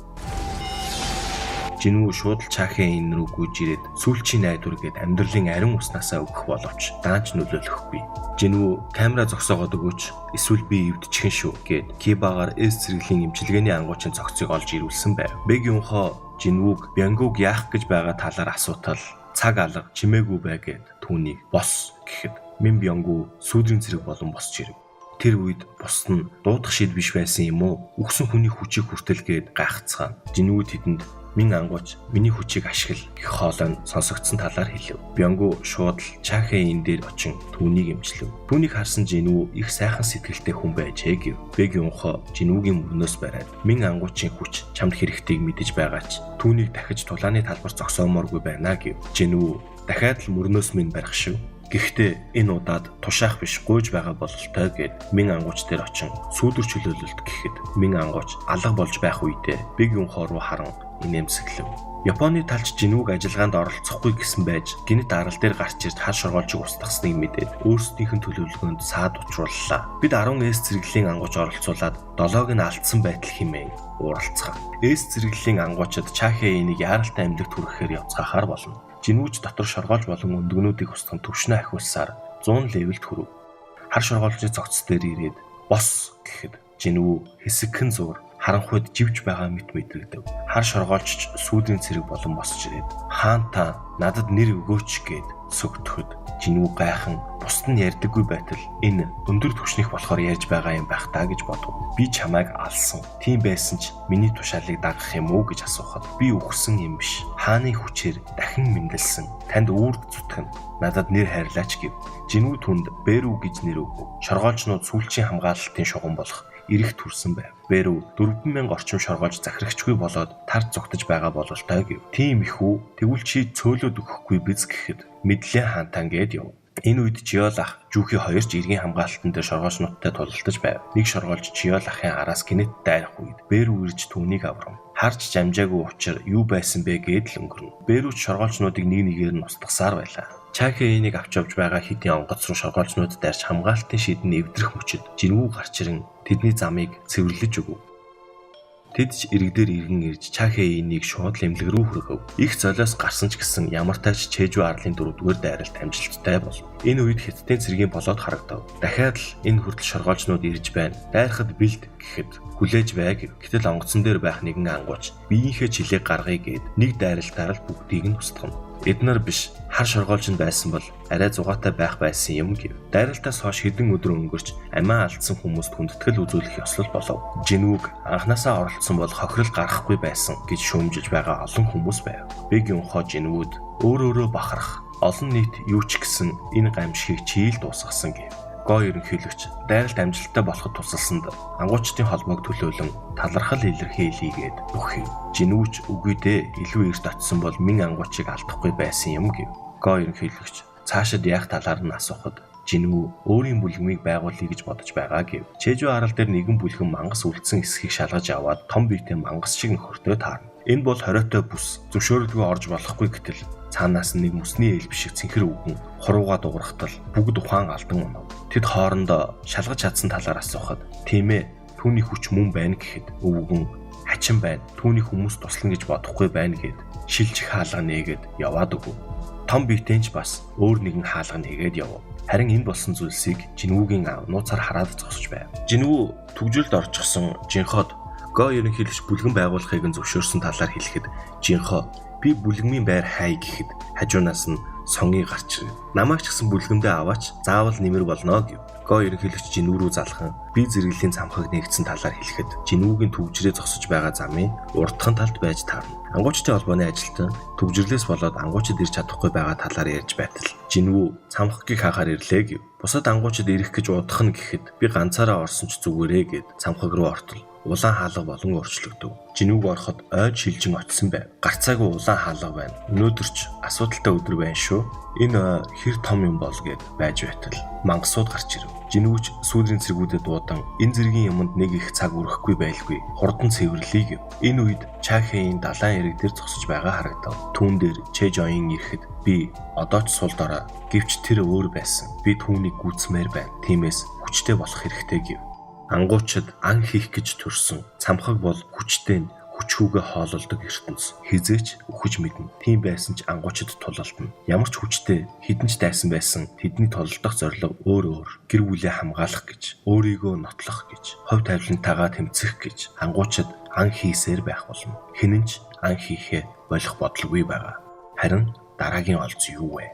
Жинүү шууд л Чахеин рүү гүйж ирээд сүүлчийн найдвар гээд амьдралын ариун уснасаа өгөх боловч даанч нөлөөлөхгүй. Жинүү камера зогсоогоод өгөөч эсвэл би эвдчихэн шүү гээд Кибагаар эс цэрэглийн эмчилгээний ангуучийн цогцыг олж ирүүлсэн байв. Бэгийн хоо Жинүүг Бянгуг яах гэж байгаа талаар асуутал цаг алга чимээгүй бай гээд түүнийг бос гэхэд Мин Бянгу сүүдрийн цэрэг болон босч ирэв. Тэр үед бус нь дуудах шид биш байсан юм уу? Үхсэн хүний хүчийг хүртэлгээд гайхацгаана. Жинүү тэдэнд минь ангууч миний хүчийг ашигла гэх хоолой сонсогдсон талаар хэлв. Бянгу шууд л Чахеин дээр очин түүнийг эмчлэв. Түүнийг харсан Жинүү их сайхан сэтгэлтэй хүн байжээ гэв. Бэгийн хоо Жинүүгийн мөрнөөс бариад минь ангуучийн хүч чамд хэрэгтэйг мэдэж байгаа ч түүнийг дахиж тулааны талбар зогсоомооргүй байна гэв. Жинүү дахиад л мөрнөөс минь барих шүү. Гэхдээ энэ удаад тушаах биш гуйж байгаа бололтой гэд мин ангууч дээр очин сүүдэр чөлөөлөлт гэхэд мин ангууч алга болж байх үедээ Бэгийн хоо руу харан инээмсэглэв. Японы талч Жинүүг ажиллагаанд оролцохгүй гэсэн байж гинэт арал дээр гарч ирж хар шоргоолжийг устгасныг мэдээд өөрсдийнх нь төлөвлөгөөнд саад учрууллаа. Бид 10 эс цэрэглийн ангууч оролцуулаад 7-ыг нь алдсан байтал хэмээн ууралцгаа. Эс цэрэглийн ангуучид Чахеинийг яаралтай амьдлэгт хүрэхээр явцгаахаар болно. Жинүүч дотор шоргоолж болон өндгөнүүдийг устган төвшнөө ахиулсаар 100 левелд хүрэв. Хар шоргоолжны цогц дээр ирээд бос гэхэд Жинвүү хэсэгхэн зуур харанхуйд живж байгаа мэт мэдрэгдэв. Хар шоргоолжч сүүдрийн цэрэг болон босч ирээд хаан та надад нэр өгөөч гэд сөгтөхөд Жинвүү гайхан бусд нь ярьдаггүй байтал энэ өндөр түвшнийх болохоор ярьж байгаа юм байх таа гэж бодов. Би чамайг алсан. Тийм байсан ч миний тушаалыг дагах юм уу гэж асуухад би үхэрсэн юм биш. Хааны хүчээр дахин мэндэлсэн. Танд үүрэг зүтгэн. Надад нэр хайрлаач гэв. Жинвүү түнд Бэрүү гэж нэр өгөв. Шоргоолжнууд сүүлчийн хамгаалалтын шугам болох эрэх төрсөн байв. Бэрүү 4000 орчим шоргоолж захирагчгүй болоод тард зогтож байгаа бололтой гэв. Тийм их үү? Тэгвэл чи цөөлөд өгөхгүй биз гэхэд мэдлээ хаантан гээд яв. Энэ үед Жиол ах Жүүхи хоёр ч эргийн хамгаалтан дээр шоргоолжнуудтай тулалдаж байв. Нэг шоргоолж Жиол ахын араас гинэт дайрах үед Бэрүү ирж түүнийг аврам. Харж жамжаагүй учир юу байсан бэ гээд л өнгөрнө. Бэрүү ч шоргоолжнуудыг нэг нэгээр нь устгасаар байлаа. Чахэйнийг авч явж байгаа хэдийн онгоц руу шоргоолжнууд дайрч хамгаалтын шийдэн эвдрэх мөчөд Жинвүү гарч ирэн тэдний замыг цэвэрлэж өгөв. Тэд ч иргэдээр иргэн ирж Чахэйнийг шууд лэмлэг рүү хүргэв. Их золиос гарсан ч гэсэн ямар тач Чэжүү арлын 4-р дайралт амжилттай бол. Энэ үед Хятадын цэргийн болоод харагдав. Дахиад л энэ хүртэл шоргоолжнууд ирж байна. Дайрахад бэлд гэхэд хүлээж бай гэв. Гэтэл онгоцон дээр байх нэгэн ангууч биеийнхээ чилээг гаргая гээд нэг дайралтаар л бүгдийг нь устгана. Эднэр биш хар шоргоолж байсан бол арай зугаатай байх байсан юм гэв. Дайралтаас хойш хэдэн өдөр өнгөрч амиа алдсан хүмүүст хүндэтгэл үзүүлэх ёслол болов. Жинвүүг анханасаа оролцсон бол хохирол гарахгүй байсан гэж шүүмжилж байгаа олон хүмүүс байв. Бэг Юнхо Жинвүүд өөрөөрөө бахарх олон нийт юу ч гэсэн энэ гамшигыг чийл дуусгасан гэв. Го ерөнхийлөгч дайралт амжилттай болоход тусалсанд ангуучдын холбоог төлөөлөн талархал илэрхийльгээд өгөв. Жинвүүч үгүй дээ илүү эрт очсон бол минь ангуучийг алдахгүй байсан юм гэв. Го ерөнхийлөгч цаашид яах талаар нь асуухад Жинвүү өөрийн бүлгэмийг байгуулъя гэж бодож байгаа гэв. Чэжүү арал дээр нэгэн бүлгэн мангас үлдсэн эсхийг шалгаж аваад том биетэй мангас шиг нөхөртөө таарна. Энэ бол хориотой бүс зөвшөөрөлгүй орж болохгүй гэтэл цаанаас нэг мөсний ээлб шиг цэнхэр өвгөн хурууга дуурахтал бүгд ухаан алдан унав. Тэд хоорондоо шалгаж чадсан талаар асуухад тийм ээ түүний хүч мөн байна гэхэд өвгөн хачин байна. Түүний хүмүүс туслана гэж бодохгүй байна гэд шилжих хаалга нээгээд яваад өгөв. Том биетэнч бас өөр нэгэн хаалга нээгээд явв. Харин энэ болсон зүйлсийг Жинвүүгийн аав нууцаар хараад зогсож байв. Жинвүү түгжүүлд орчихсон Жинход Го ерөнхийлөгч бүлгэн байгуулахыг нь зөвшөөрсөн талаар хэлэхэд Жинхо би бүлгэмийн байр хай гэхэд хажуунаас нь сонги гарч ирв. Намайг ч гэсэн бүлгэмдээ аваач заавал нэмэр болно гэв. Го ерөнхийлөгч Жинвүү рүү залхан би зэрэглэлийн цамхаг нэгдсэн талаар хэлэхэд Жинвүүгийн төвжрээ зогсож байгаа замын урдхан талд байж таарна. Ангуучдын холбооны ажилтан төвжрлээс болоод ангуучид ирж чадахгүй байгаа талаар ярьж байтал Жинвүү цамхагийг хаахаар ирлээ гэв. Бусад ангуучид ирэх гэж удах нь гэхэд би ганцаараа орсон ч зүгээрээ гэд цамхаг руу ортол. Улаан хаалга болон өөрчлөгдөв. Жинвүүг ороход ойд шилжин очсон байв. Гарцаагүй улаан хаалга байна. Өнөөдөр ч асуудалтай өдөр байна шүү. Энэ хэр том юм бол гэд байж байтал мангасууд гарч ирэв. Жинвүүч сүүдрийн цэргүүдэд дуудан энэ зэргийн юмд нэг их цаг өрөхгүй байлгүй. Хурдан цэвэрлэе гэв. Энэ үед Чахэйн далайн эрэг дээр зогсож байгаа харагдав. Түүн дээр Чэжоин ирэхэд би одоо ч сул дорой. Гэвч тэр өөр байсан. Би түүнийг гүйцмээр байна. Тиймээс хүчтэй болох хэрэгтэй гэв. Ангуучид ан хийх гэж төрсөн цамхаг бол хүчтэй нь хүчгүйгээ хоололдог ертөнц хизээч үхэж мэднэ. Тийм байсан ч ангуучид тулалдана. Ямар ч хүчтэй хідэн ч дайсан байсан тэдний тулалдах зорилго өөр. Гэр бүлээ хамгаалах гэж, өөрийгөө нотлох гэж, хувь тавилантайгаа тэмцэх гэж ангуучид ан хийсээр байх болно. Хинэн ч ан хийхээ болох бодлогогүй байгаа. Харин дараагийн олз юу вэ?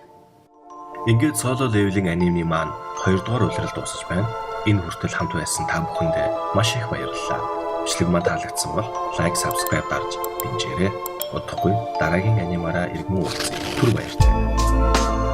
Ингээд соло левелинг анимны маань 2 дугаар улирал дуусаж байна. Энэ хүртэл хамт байсан та бүхэндээ маш их баярлалаа. Бичлэг маань таалагдсан бол лайк, subscribe дарж дэмжээрэй. Удахгүй дараагийн анимаараа иргэн уулзъя. Түр баярлалаа.